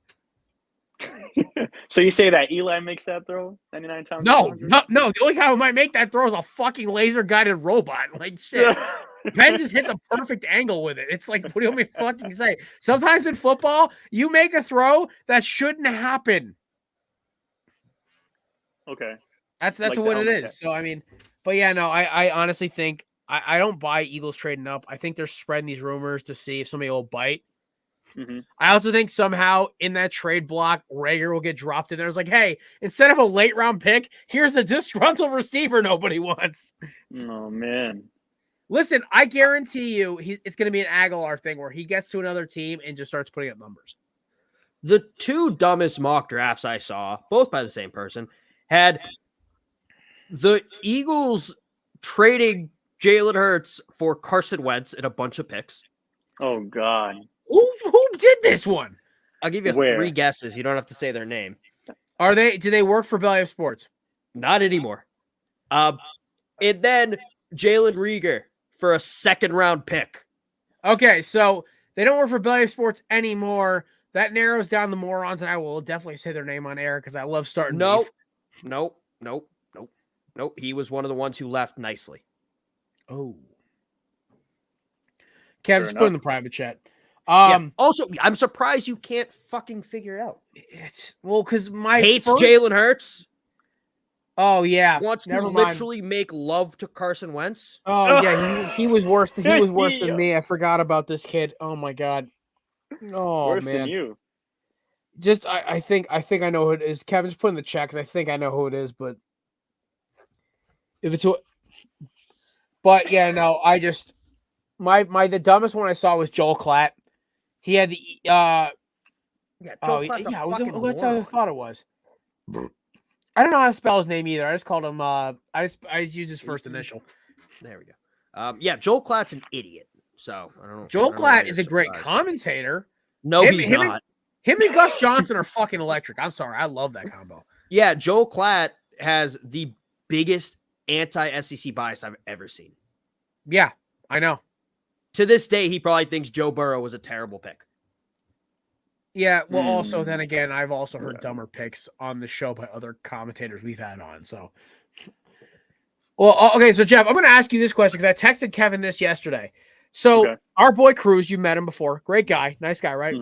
So you say that Eli makes that throw 99 times? No. The only guy who might make that throw is a fucking laser guided robot. Like shit. Ben just hit the perfect angle with it. It's like, what do you want me to fucking say? Sometimes in football, you make a throw that shouldn't happen. Okay. That's what it is. So I mean, but yeah, no, I honestly think I don't buy Eagles trading up. I think they're spreading these rumors to see if somebody will bite. Mm-hmm. I also think somehow in that trade block, Rager will get dropped in there. It's like, hey, instead of a late round pick, here's a disgruntled receiver nobody wants. Oh man. Listen, I guarantee you it's going to be an Aguilar thing where he gets to another team and just starts putting up numbers. The two dumbest mock drafts I saw, both by the same person, had the Eagles trading Jalen Hurts for Carson Wentz and a bunch of picks. Oh, God. Who did this one? I'll give you 3 guesses. You don't have to say their name. Do they work for Belly of Sports? Not anymore. And then Jalen Reagor for a 2nd-round pick. Okay, so they don't work for Belly of Sports anymore. That narrows down the morons, and I will definitely say their name on air because I love starting beef. Nope. He was one of the ones who left nicely. Oh. Kev, just put in the private chat. Also, I'm surprised you can't fucking figure it out. Because hates Jalen Hurts. Oh yeah, wants to literally make love to Carson Wentz. Oh yeah, he was worse. He was worse than me. I forgot about this kid. Oh my god. Oh worse man. than you. Just I think I know who it is. Kevin, just put in the chat because I think I know who it is, but if it's but yeah, no, I just the dumbest one I saw was Joel Klatt. He had the that's how I thought it was. I don't know how to spell his name either. I just called him I just used his first initial. There we go. Joel Klatt's an idiot. So I don't know. Joel Klatt is a great commentator. No, he's not. Him and Gus Johnson are fucking electric. I'm sorry. I love that combo. Yeah, Joel Klatt has the biggest anti-SEC bias I've ever seen. Yeah, I know. To this day, he probably thinks Joe Burrow was a terrible pick. Yeah, well, also, then again, I've also heard dumber picks on the show by other commentators we've had on, so. Well, okay, so, Jeff, I'm going to ask you this question because I texted Kevin this yesterday. So, our boy Cruz, you met him before. Great guy. Nice guy, right?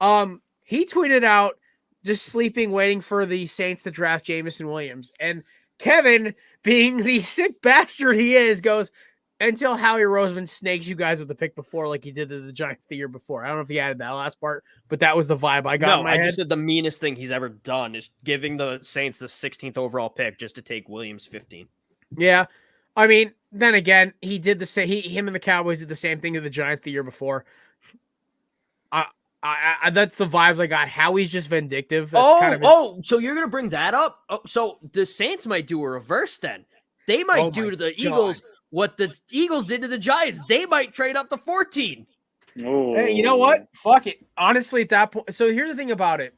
Mm-hmm. He tweeted out just sleeping, waiting for the Saints to draft Jameson Williams. And Kevin, being the sick bastard he is, goes, until Howie Roseman snakes you guys with the pick before like he did to the Giants the year before. I don't know if he added that last part, but that was the vibe I got in my head. Just said the meanest thing he's ever done is giving the Saints the 16th overall pick just to take Williams 15. Yeah. I mean, then again, he did the same. Him and the Cowboys did the same thing to the Giants the year before. That's the vibes I got. Howie's just vindictive. That's so you're gonna bring that up? Oh, so the Saints might do a reverse then. They might do to the Eagles what the Eagles did to the Giants. They might trade up to 14. Hey, you know what? Fuck it. Honestly, at that point. So here's the thing about it.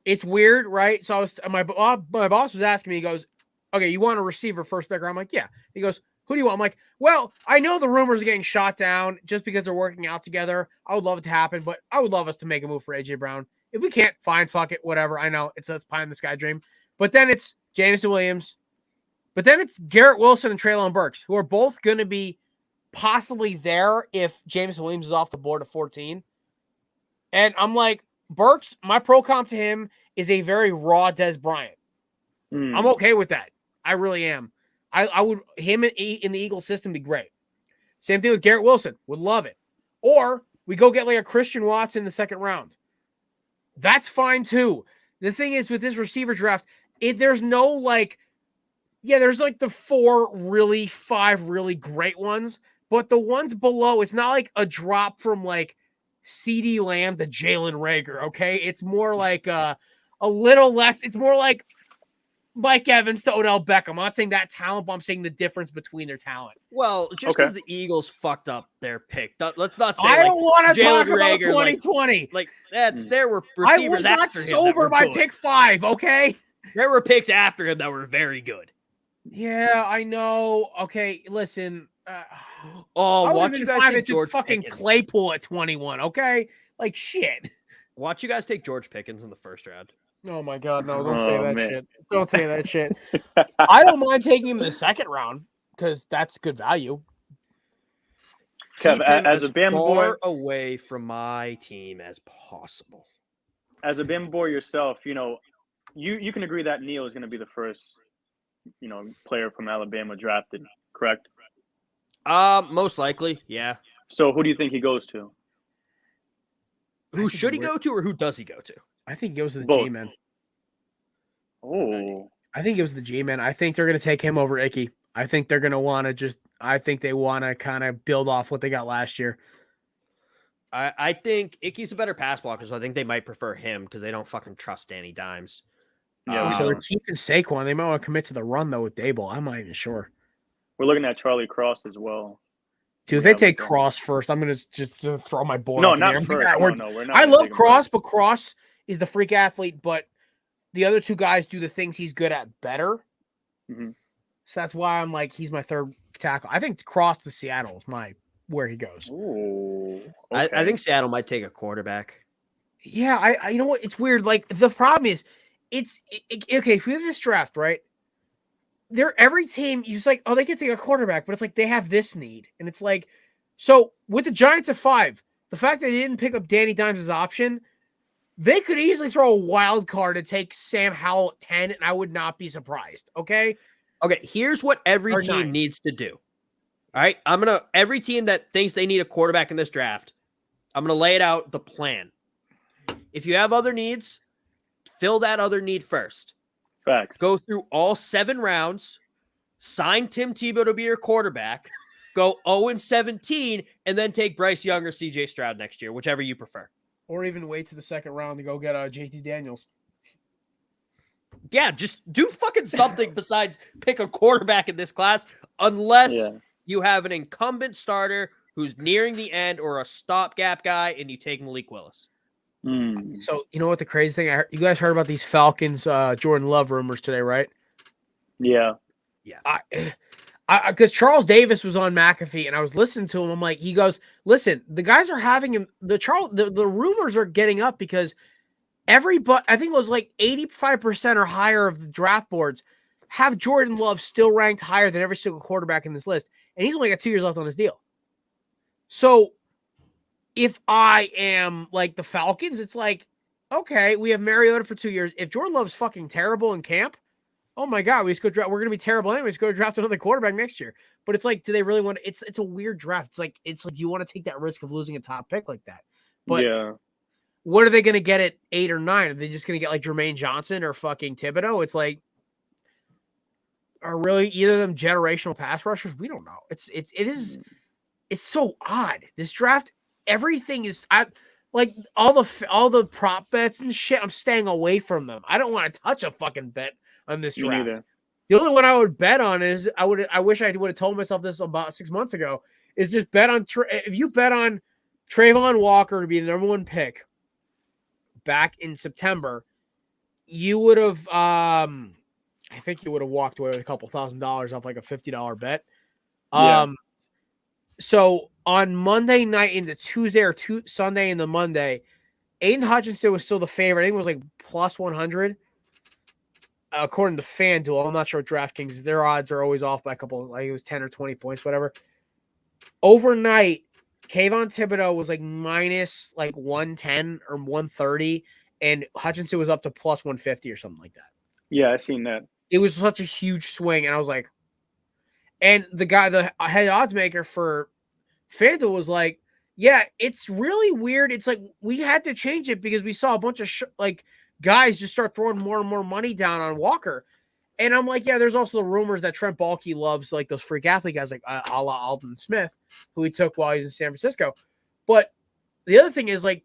It's weird, right? So my boss was asking me. He goes, "Okay, you want a receiver first pick?" I'm like, "Yeah." He goes, "Who do you want?" I'm like, "Well, I know the rumors are getting shot down just because they're working out together. I would love it to happen, but I would love us to make a move for AJ Brown. If we can't, fine, fuck it, whatever. I know it's a pie in the sky dream. But then it's Jameson Williams, But then it's Garrett Wilson and Treylon Burks, who are both going to be possibly there if James Williams is off the board at 14. And I'm like, Burks, my pro comp to him is a very raw Des Bryant. I'm okay with that. I really am. I would, him in the Eagles system be great. Same thing with Garrett Wilson. Would love it. Or we go get like a Christian Watson in the second round. That's fine too. The thing is with this receiver draft, there's no like, there's like the 5 really great ones, but the ones below, it's not like a drop from like CeeDee Lamb to Jalen Reagor, okay? It's more like a little less, it's more like Mike Evans to Odell Beckham. I'm not saying that talent, but I'm saying the difference between their talent. Well, just because the Eagles fucked up their pick, let's not say I don't want to talk about Reagor, 2020. Like there were receivers I was not after him sober by pick 5, okay? There were picks after him that were very good. Yeah, I know. Okay, listen. Watch you guys take George fucking Pickens. Claypool at 21, okay? Like shit. Watch you guys take George Pickens in the first round. Oh my god, no, don't say that man. shit. Don't say that shit. I don't mind taking him in the second round because that's good value. Kev, as a Bama boy, far away from my team as possible. As a Bama boy yourself, you can agree that Neal is going to be the first, player from Alabama drafted, correct? Most likely, yeah. So who do you think he goes to? Who should he go to, or who does he go to? I think it goes to the Both. G-men. Oh, I think it was the G-men. I think they're going to take him over Icky. I think they're going to want to I think they want to kind of build off what they got last year. I think Icky's a better pass blocker, so I think they might prefer him because they don't fucking trust Danny Dimes. Yeah, So they're keeping Saquon. They might want to commit to the run, though, with Dable. I'm not even sure. we're looking at Charlie Cross as well. Dude, if they take Cross first, I'm going to just throw my board No, up in not there. first. No, we're not. I gonna love take him Cross, first. but Cross is the freak athlete, but the other two guys do the things he's good at better. Mhm. So that's why I'm like, he's my third tackle. I think Cross to Seattle is where he goes. Ooh, I okay. think Seattle might take a quarterback. Yeah, I you know what? It's weird. Like, the problem is, okay, if we have this draft, right? Every team, you're like, oh, they could take a quarterback, but it's like they have this need. And it's like, so with the Giants at 5, the fact that they didn't pick up Danny Dimes' option, they could easily throw a wild card and take Sam Howell at 10, and I would not be surprised. Okay. Okay, here's what every Or team 9. needs to do. All right, every team that thinks they need a quarterback in this draft, I'm gonna lay it out the plan. If you have other needs, fill that other need first. Facts. Go through all 7 rounds, sign Tim Tebow to be your quarterback, go 0-17, and then take Bryce Young or CJ Stroud next year, whichever you prefer. Or even wait to the second round to go get JT Daniels. Yeah, just do fucking something besides pick a quarterback in this class, unless you have an incumbent starter who's nearing the end or a stopgap guy and you take Malik Willis. So, you know what the crazy thing? You guys heard about these Falcons Jordan Love rumors today, right? Yeah. Because Charles Davis was on McAfee, and I was listening to him. I'm like, he goes, listen, the guys are having him. The rumors are getting up because I think it was like 85% or higher of the draft boards have Jordan Love still ranked higher than every single quarterback in this list, and he's only got 2 years left on his deal. So if I am like the Falcons, it's like, okay, we have Mariota for 2 years. If Jordan Love's fucking terrible in camp, oh my God, we just go draft. We're gonna be terrible anyways. Go draft another quarterback next year. But it's like, do they really want to? It's a weird draft. It's like, do you want to take that risk of losing a top pick like that? But yeah. What are they gonna get at 8 or 9? Are they just gonna get like Jermaine Johnson or fucking Thibodeau? It's like, are really either of them generational pass rushers? We don't know. It's so odd. This draft, everything is like all the prop bets and shit. I'm staying away from them. I don't want to touch a fucking bet on this draft. Neither. The only one I would bet on is I wish I would have told myself this about 6 months ago, is just bet on if you bet on Trayvon Walker to be the number 1 pick back in September, you would have I think you would have walked away with a couple $1,000 off like a $50 bet. So on Monday night into Tuesday or Sunday into Monday, Aiden Hutchinson was still the favorite. I think it was like plus 100. according to FanDuel, I'm not sure DraftKings, their odds are always off by a couple, like it was 10 or 20 points, whatever. Overnight, Kayvon Thibodeau was like minus like 110 or 130, and Hutchinson was up to plus 150 or something like that. Yeah, I seen that. It was such a huge swing, and I was like, and the guy, the head odds maker for FanDuel was like, yeah, it's really weird. It's like we had to change it because we saw a bunch of guys just start throwing more and more money down on Walker. And I'm like, yeah, there's also the rumors that Trent Baalke loves like those freak athlete guys like a la Alden Smith, who he took while he was in San Francisco. But the other thing is like,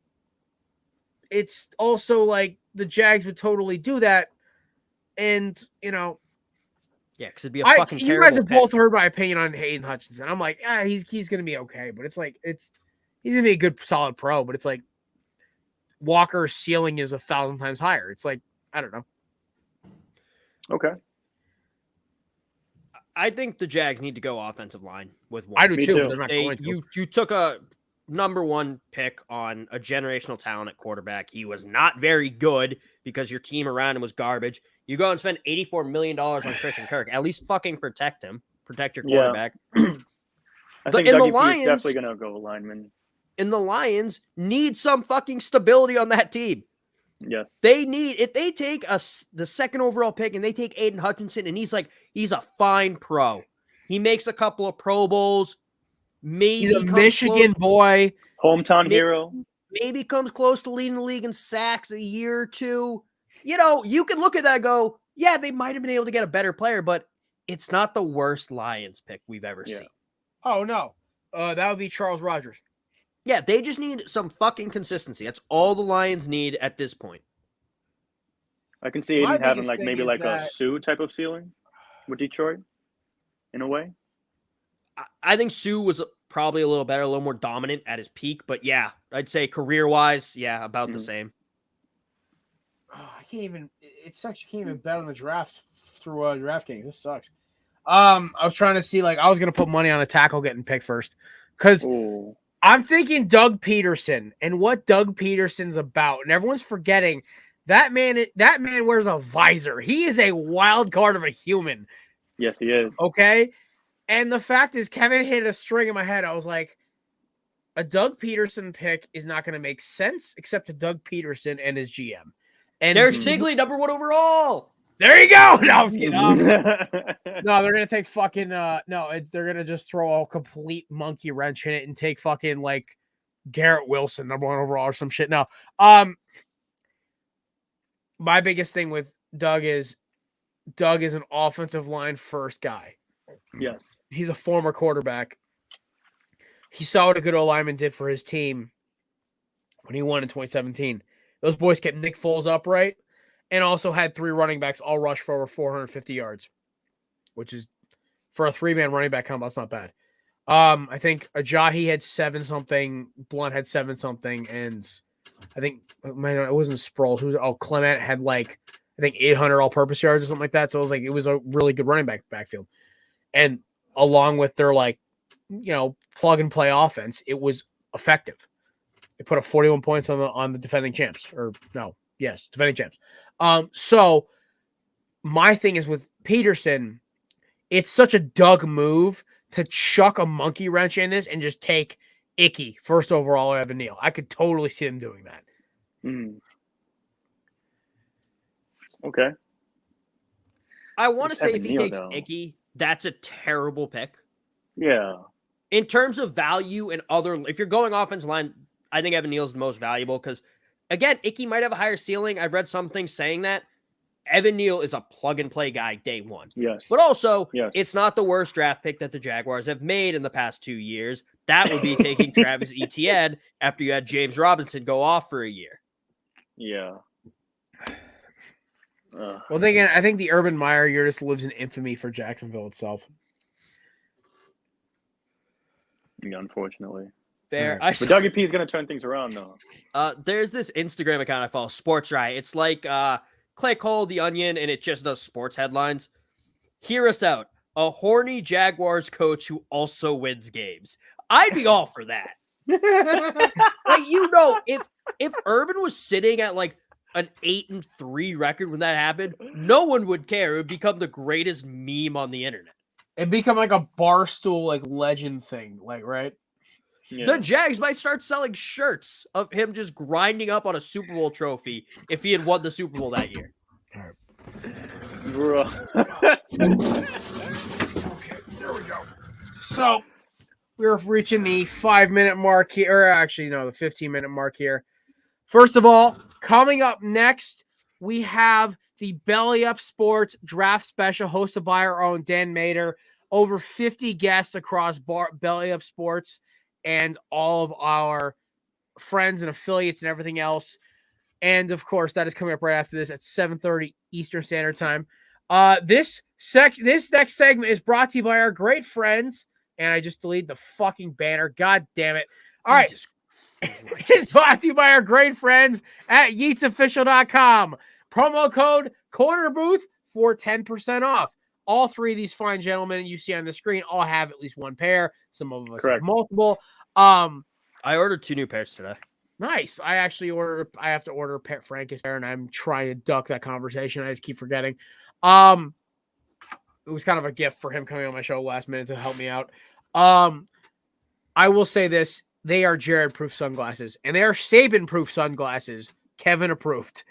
it's also like the Jags would totally do that. And, you know, Yeah, because it'd be a fucking you terrible guys have pick. both heard my opinion on Hayden Hutchinson. I'm like, he's going to be okay. But it's like, he's going to be a good, solid pro. But it's like Walker's ceiling is 1,000 times higher. It's like, I don't know. Okay. I think the Jags need to go offensive line with one. I do Me too, too. but they're not going to. You took a number one pick on a generational talent at quarterback. He was not very good because your team around him was garbage. You go and spend $84 million on Christian Kirk. At least fucking protect him. Protect your quarterback. I think And the Dougie P is Lions- definitely going to go lineman. And the Lions need some fucking stability on that team. Yes. They need, if they take the second overall pick and they take Aiden Hutchinson and he's a fine pro. He makes a couple of Pro Bowls. Maybe He's a Michigan boy. Hometown hero. Maybe comes close to leading the league in sacks a year or two. You know, you can look at that and go, yeah, they might have been able to get a better player, but it's not the worst Lions pick we've ever seen. Oh, no. That would be Charles Rogers. Yeah, they just need some fucking consistency. That's all the Lions need at this point. I can see My Aiden having biggest like thing maybe is like a that- Sue type of ceiling with Detroit, in a way. I think Sue was probably a little better, a little more dominant at his peak, but yeah, I'd say career-wise, yeah, about the same. Oh, I can't even. It sucks. You can't even bet on the draft through DraftKings. This sucks. I was trying to see, like, I was gonna put money on a tackle getting picked first, because Ooh. I'm thinking Doug Peterson and what Doug Peterson's about, and everyone's forgetting that man. That man wears a visor. He is a wild card of a human. Yes, he is. Okay, and the fact is, Kevin hit a string in my head. I was like, a Doug Peterson pick is not going to make sense except to Doug Peterson and his GM. And Derek Stingley, number one overall. There you go. No, I'm kidding. No, they're gonna take fucking they're gonna just throw a complete monkey wrench in it and take fucking like Garrett Wilson, number one overall or some shit. No. My biggest thing with Doug is an offensive line first guy. Yes. He's a former quarterback. He saw what a good O-lineman did for his team when he won in 2017. Those boys kept Nick Foles upright and also had 3 running backs all rush for over 450 yards, which is, for a 3-man running back combo, that's not bad. I think Ajayi had 7-something, Blunt had 7-something, and I think, man, it wasn't Sproles. Clement had like, I think 800 all-purpose yards or something like that. So it was a really good running backfield. And along with their like, you know, plug and play offense, it was effective. They put up 41 points on the defending champs, defending champs. So my thing is with Peterson, it's such a Doug move to chuck a monkey wrench in this and just take Icky first overall or Evan Neal. I could totally see them doing that. Mm. Okay. I want to It's say Evan if he Neal, takes though. Icky, that's a terrible pick. Yeah. In terms of value and if you're going offensive line, I think Evan Neal's the most valuable because, again, Icky might have a higher ceiling. I've read some things saying that. Evan Neal is a plug-and-play guy day one. Yes. But also, Yes. it's not the worst draft pick that the Jaguars have made in the past 2 years. That would be taking Travis Etienne after you had James Robinson go off for a year. Yeah. Well, again, I think the Urban Meyer year just lives in infamy for Jacksonville itself. Yeah, unfortunately. Fair. Yeah. But Dougie P is going to turn things around, though. There's this Instagram account I follow, Sports Right. It's like Clay Cole, The Onion, and it just does sports headlines. Hear us out. A horny Jaguars coach who also wins games. I'd be all for that. Like, you know, if Urban was sitting at like an 8-3 record when that happened, no one would care. It would become the greatest meme on the internet. It'd become like a barstool like legend thing, like right? Yeah. The Jags might start selling shirts of him just grinding up on a Super Bowl trophy if he had won the Super Bowl that year. Bro. Okay, there we go. So we're reaching the 5-minute mark here, or actually, no, the 15-minute mark here. First of all, coming up next, we have the Belly Up Sports Draft Special hosted by our own Dan Mader. Over 50 guests across Belly Up Sports and all of our friends and affiliates and everything else. And, of course, that is coming up right after this at 7:30 Eastern Standard Time. This next segment is brought to you by our great friends. And I just deleted the fucking banner. God damn it. All right. It's brought to you by our great friends at yeetsofficial.com. Promo code Corner Booth for 10% off. All three of these fine gentlemen you see on the screen all have at least one pair. Some of us have multiple. I ordered 2 new pairs today. Nice. I have to order Pet Frank's pair, and I'm trying to duck that conversation. I just keep forgetting. It was kind of a gift for him coming on my show last minute to help me out. I will say this. They are Jared-proof sunglasses, and they are Saban-proof sunglasses. Kevin approved.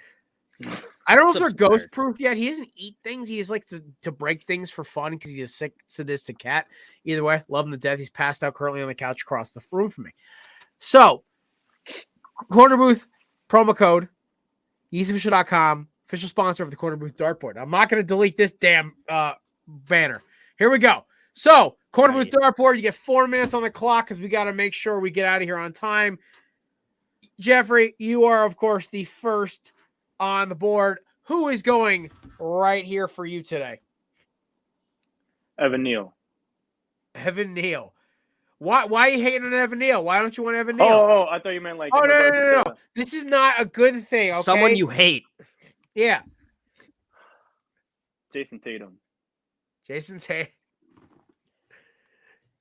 I don't know if they're ghost-proof yet. He doesn't eat things. He just likes to break things for fun because he's a sick, sadistic cat. Either way, love him to death. He's passed out currently on the couch across the room from me. So, Corner Booth, promo code, yeetsofficial.com, official sponsor of the Corner Booth dartboard. I'm not going to delete this damn banner. Here we go. So, Corner Booth dartboard, you get 4 minutes on the clock because we got to make sure we get out of here on time. Jeffrey, you are, of course, the first on the board. Who is going right here for you today? Evan Neal. Evan Neal. Why are you hating on Evan Neal? Why don't you want Evan Neal? Oh, I thought you meant like. Oh, no. This is not a good thing, okay? Someone you hate. Yeah. Jason Tatum. Jason Tatum.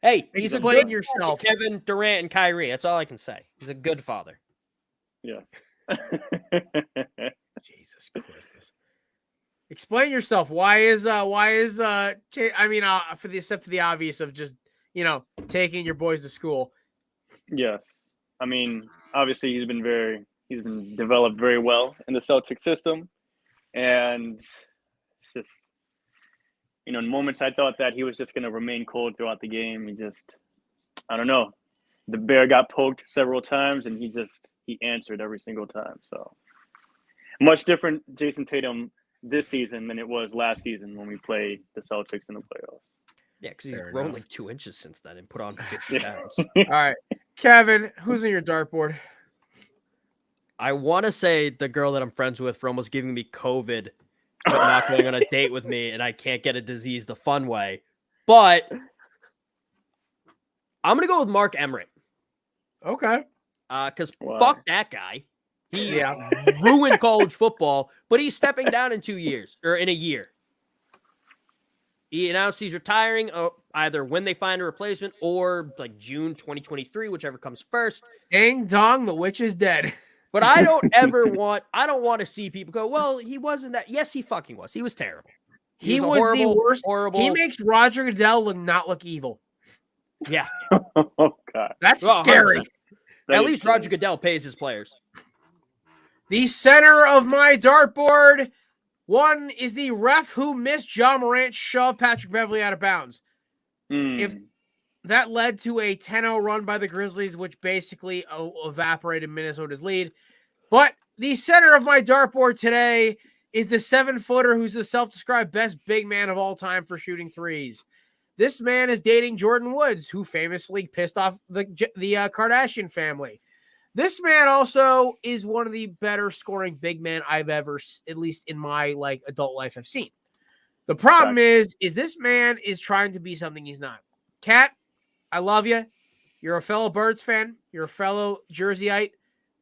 Hey, he's Explain a good yourself. Kevin Durant and Kyrie. That's all I can say. He's a good father. Yes. Jesus Christmas. Explain yourself. Why is for the obvious of just, taking your boys to school. Yes. I mean, obviously he's been developed very well in the Celtic system. And just, in moments I thought that he was just going to remain cold throughout the game. I don't know. The bear got poked several times and he answered every single time. So much different Jason Tatum this season than it was last season when we played the Celtics in the playoffs. Yeah, because he's grown like 2 inches since then and put on 50 pounds. All right. Kevin, who's on your dartboard? I want to say the girl that I'm friends with for almost giving me COVID, but not going on a date with me, and I can't get a disease the fun way. But I'm going to go with Mark Emmert. Okay. Because fuck that guy. He Yeah. ruined college football, but he's stepping down in 2 years, or in a year. He announced he's retiring either when they find a replacement or like June 2023, whichever comes first. Ding dong, the witch is dead. But I don't want to see people go, well, he wasn't that. Yes, he fucking was. He was terrible. He was the worst. Horrible. He makes Roger Goodell not look evil. Yeah. Oh, God. That's scary. At least Roger Goodell pays his players. The center of my dartboard. One is the ref who missed John Morant shove Patrick Beverley out of bounds. If that led to a 10-0 run by the Grizzlies, which basically evaporated Minnesota's lead. But the center of my dartboard today is the 7-footer who's the self-described best big man of all time for shooting threes. This man is dating Jordan Woods, who famously pissed off the Kardashian family. This man also is one of the better scoring big men I've ever, at least in my adult life, have seen. The problem is this man is trying to be something he's not. Kat, I love you. You're a fellow Birds fan. You're a fellow Jerseyite.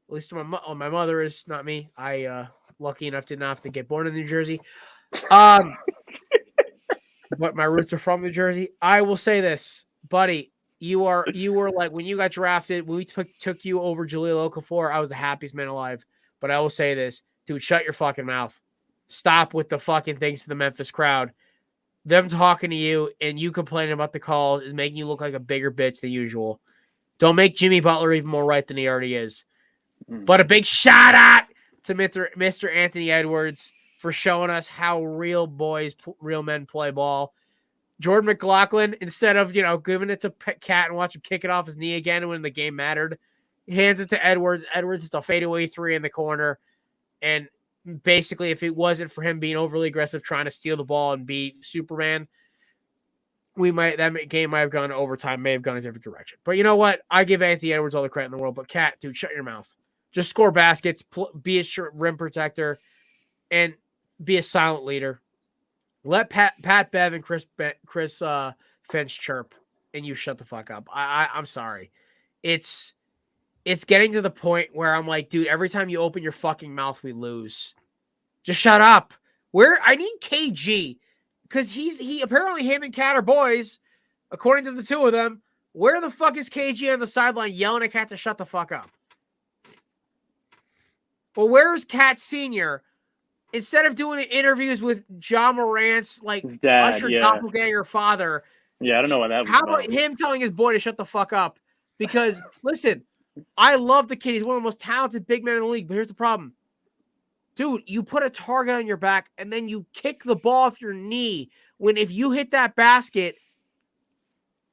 At least my mother is, not me. I lucky enough did not have to get born in New Jersey. But my roots are from New Jersey. I will say this, buddy. You were like, when you got drafted, when we took you over Jahlil Okafor, I was the happiest man alive. But I will say this, dude, shut your fucking mouth. Stop with the fucking things to the Memphis crowd. Them talking to you and you complaining about the calls is making you look like a bigger bitch than usual. Don't make Jimmy Butler even more right than he already is. But a big shout out to Mr. Anthony Edwards for showing us how real men play ball. Jordan McLaughlin, instead of, giving it to Cat and watch him kick it off his knee again when the game mattered, he hands it to Edwards. Edwards is a fadeaway 3 in the corner. And basically, if it wasn't for him being overly aggressive, trying to steal the ball and be Superman, that game might have gone to overtime, may have gone a different direction. But you know what? I give Anthony Edwards all the credit in the world. But Cat, dude, shut your mouth. Just score baskets, be a rim protector, and be a silent leader. Let Pat Bev and Chris Finch chirp, and you shut the fuck up. I'm sorry. It's getting to the point where I'm like, dude, every time you open your fucking mouth, we lose. Just shut up. I need KG, because he apparently, him and Cat are boys, according to the two of them. Where the fuck is KG on the sideline yelling at Cat to shut the fuck up? Well, where's Cat Sr.? Instead of doing interviews with John Morant's his dad, Usher doppelganger father. Yeah, I don't know what that was. How about him telling his boy to shut the fuck up? Because, listen, I love the kid. He's one of the most talented big men in the league. But here's the problem. Dude, you put a target on your back and then you kick the ball off your knee. When if you hit that basket,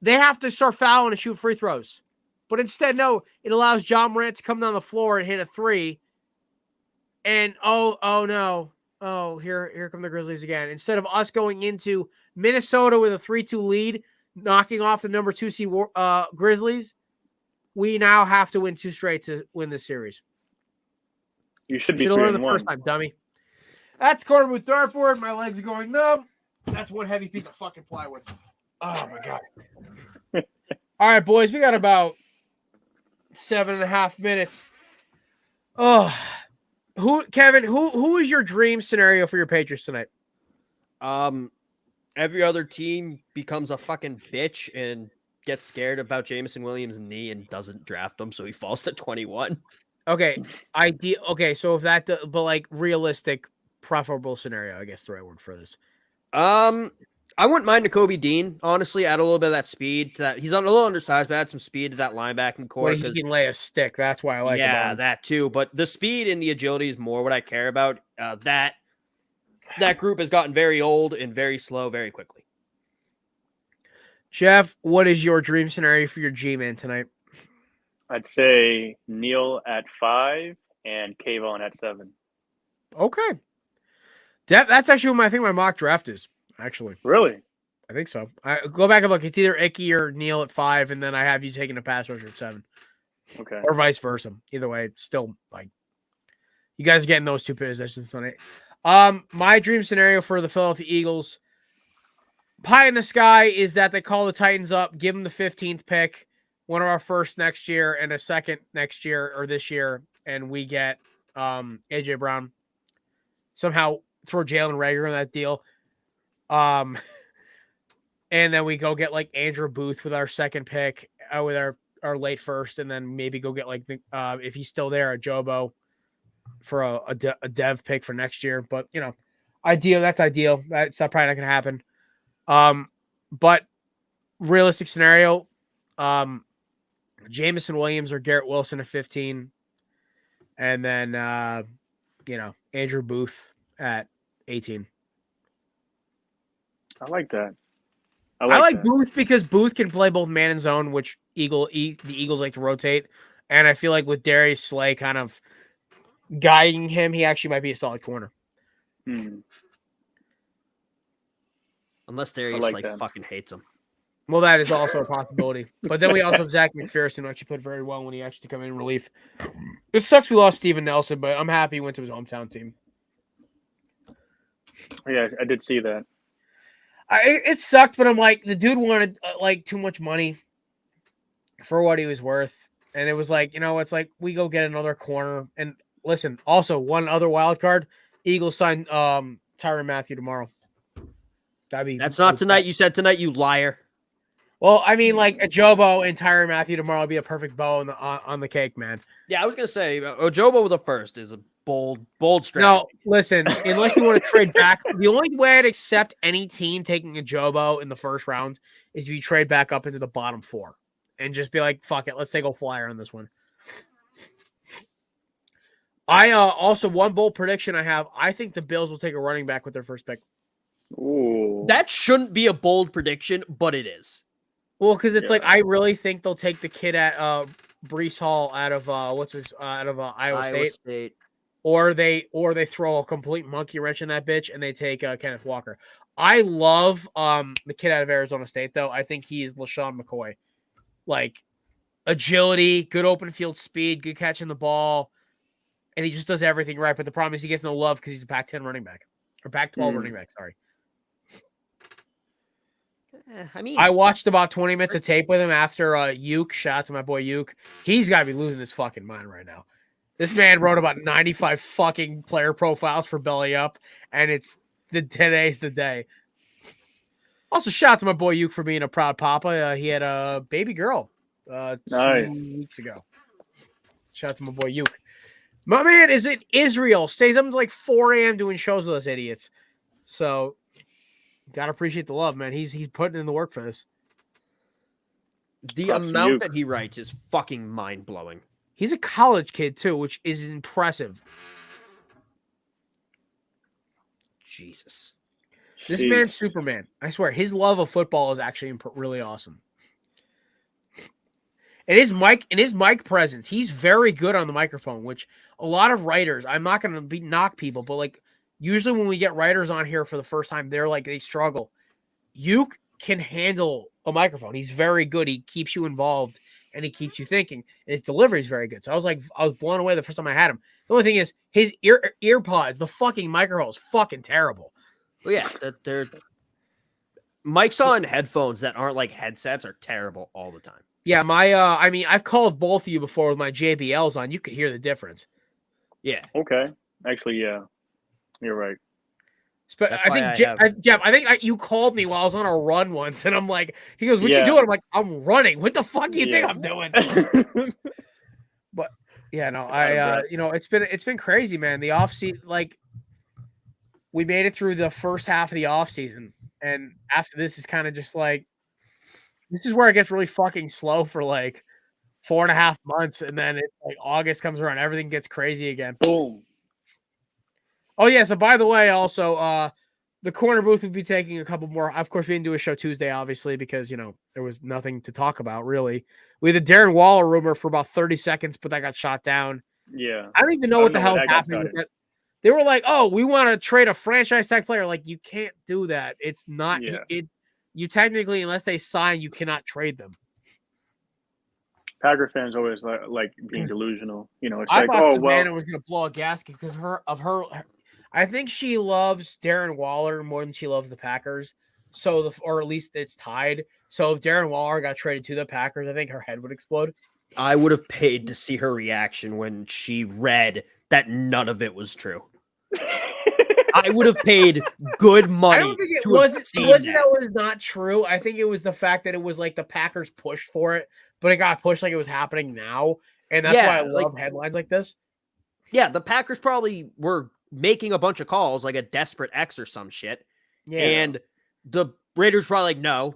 they have to start fouling and shoot free throws. But instead, no, it allows John Morant to come down the floor and hit a 3. And oh no. Oh, here come the Grizzlies again. Instead of us going into Minnesota with a 3-2 lead, knocking off the number 2 seed Grizzlies, we now have to win 2 straight to win this series. You should be learned the 3-1. first time, dummy. That's Korner with dartboard. My legs are going numb. That's one heavy piece of fucking plywood. Oh my god. All right, boys, we got about 7.5 minutes. Oh. Kevin, who is your dream scenario for your Patriots tonight? Every other team becomes a fucking bitch and gets scared about Jameson Williams' knee and doesn't draft him, so he falls to 21. Okay, so if that, but like realistic, preferable scenario, I guess the right word for this. I wouldn't mind Nakobe Dean, honestly. Add a little bit of that speed to that. He's on a little undersized, but add some speed to that linebacking core. Well, he can lay a stick. That's why I like him. Yeah, that too. But the speed and the agility is more what I care about. That group has gotten very old and very slow very quickly. Jeff, what is your dream scenario for your G-Man tonight? I'd say Neil at 5 and Kayvon at 7. Okay. That's actually what I think my mock draft is. Actually, really, I think so. I go back and look. It's either Icky or Neil at 5, and then I have you taking a pass rusher at 7. Okay, or vice versa. Either way, it's still like you guys are getting those 2 positions on it. My dream scenario for the Philadelphia Eagles, pie in the sky, is that they call the Titans up, give them the 15th pick, one of our first next year, and a second next year or this year, and we get AJ Brown. Somehow throw Jalen Reagor in that deal. And then we go get like Andrew Booth with our second pick, with our late first, and then maybe go get like if he's still there, a Jobo for a dev pick for next year. But ideal. That's ideal. That's probably not going to happen. But realistic scenario, Jameson Williams or Garrett Wilson at 15, and then Andrew Booth at 18. I like that. I like Booth because Booth can play both man and zone, which the Eagles like to rotate. And I feel like with Darius Slay kind of guiding him, he actually might be a solid corner. Unless Darius fucking hates him. Well, that is also a possibility. But then we also have Zach McPherson, who actually played very well when he actually came in relief. It sucks we lost Steven Nelson, but I'm happy he went to his hometown team. Yeah, I did see that. It sucked, but I'm like, the dude wanted too much money for what he was worth. And it was like, it's like we go get another corner. And listen, also one other wild card, Eagles sign Tyrann Mathieu tomorrow. That's not tonight. You said tonight, you liar. Well, I mean, like a Jobo and Tyrann Mathieu tomorrow would be a perfect bow on the cake, man. Yeah, I was gonna say Ojobo the first is a bold No, strategy. listen, unless you want to trade back, the only way I'd accept any team taking a Jobo in the first round is if you trade back up into the bottom 4 and just be like, fuck it, let's take a flyer on this one. I also, one bold prediction I have, I think the Bills will take a running back with their first pick. Ooh. That shouldn't be a bold prediction, but it is. Well, because it's like, I really think they'll take the kid at Brees Hall out of Iowa State. Or they throw a complete monkey wrench in that bitch and they take Kenneth Walker. I love the kid out of Arizona State, though. I think he is LaShawn McCoy. Like, agility, good open field speed, good catching the ball, and he just does everything right. But the problem is he gets no love because he's a Pac-10 running back. Or Pac-12 running back, sorry. I mean, I watched about 20 minutes of tape with him after Uke. Shout out to my boy Uke. He's got to be losing his fucking mind right now. This man wrote about 95 fucking player profiles for Belly Up, and today's the day. Also, shout out to my boy Uke for being a proud papa. He had a baby girl 2 weeks ago. Shout out to my boy Uke. My man is in Israel. Stays up until like 4 a.m. doing shows with us idiots. So, gotta appreciate the love, man. He's putting in the work for this. The Props to amount Uke. that he writes is fucking mind-blowing. He's a college kid, too, which is impressive. Jesus. This Jeez. man's Superman. I swear, his love of football is actually really awesome. And his mic presence, he's very good on the microphone, which a lot of writers, I'm not going to knock people, but like usually when we get writers on here for the first time, they struggle. You can handle a microphone. He's very good. He keeps you involved and he keeps you thinking. And his delivery is very good. So I was blown away the first time I had him. The only thing is his earpods, the fucking microphone is fucking terrible. Well, yeah, they're mics on headphones that aren't like headsets are terrible all the time. Yeah, I've called both of you before with my JBLs on. You could hear the difference. Yeah. Okay. Actually, yeah. You're right. But I think Jeff, you called me while I was on a run once, and I'm like, he goes, "What you doing?" I'm like, "I'm running." What the fuck do you think I'm doing? But yeah, no, it's been crazy, man. The off season, like, we made it through the first half of the off season, and after this is kind of just like, this is where it gets really fucking slow for like 4.5 months, and then it's like August comes around, everything gets crazy again. Boom. Oh, yeah. So, by the way, also, the corner booth would be taking a couple more. Of course, we didn't do a show Tuesday, obviously, because, there was nothing to talk about, really. We had the Darren Waller rumor for about 30 seconds, but that got shot down. Yeah. I don't even know what the hell happened with that. They were like, oh, we want to trade a franchise tag player. Like, you can't do that. It's not you technically, unless they sign, you cannot trade them. Packer fans always like being delusional. It's I like, thought oh, Savannah well. was going to blow a gasket because I think she loves Darren Waller more than she loves the Packers. So or at least it's tied. So if Darren Waller got traded to the Packers, I think her head would explode. I would have paid to see her reaction when she read that none of it was true. I would have paid good money. I don't think it to wasn't that. that was not true. I think it was the fact that it was like the Packers pushed for it, but it got pushed like it was happening now. And that's why I love headlines like this. Yeah, the Packers probably were making a bunch of calls, like a desperate X or some shit. Yeah. And the Raiders were like, no.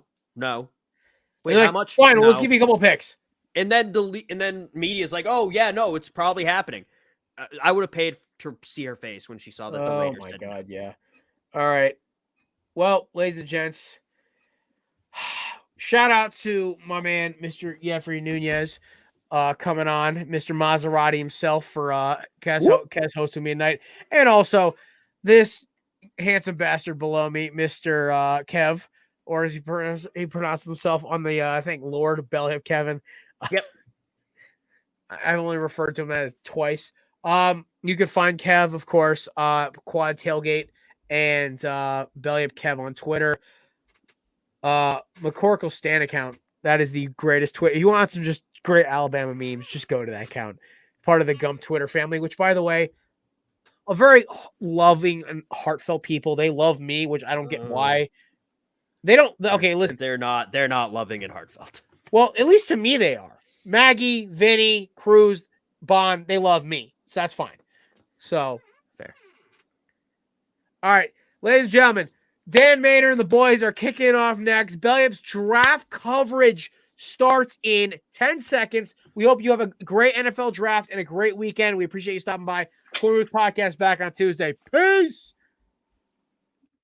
Wait, how much? Fine, let's give you a couple picks. And then media's like, oh yeah, no, it's probably happening. I would have paid to see her face when she saw that the Raiders did. Oh my god, yeah. All right. Well, ladies and gents, shout out to my man, Mr. Jeffrey Nunez, coming on, Mr. Maserati himself for Kez hosting me at night, and also this handsome bastard below me, Mr. Kev, or as he pronounces himself on the I think Lord Bellhip Kevin. Yep. I've only referred to him as twice. You can find Kev, of course, Quad Tailgate and Belly Up Kev on Twitter. McCorkle Stan account. That is the greatest Twitter. You want some just great Alabama memes, just go to that account. Part of the Gump Twitter family, which, by the way, a very loving and heartfelt people. They love me, which I don't get why. They don't. Okay, listen. They're not loving and heartfelt. Well, at least to me they are. Maggie, Vinny, Cruz, Bond, they love me. So that's fine. So Fair. All right, ladies and gentlemen, Dan Maynard and the boys are kicking off next. Belly Up's draft coverage starts in 10 seconds. We hope you have a great NFL draft and a great weekend. We appreciate you stopping by. Corner Booth Podcast back on Tuesday. Peace.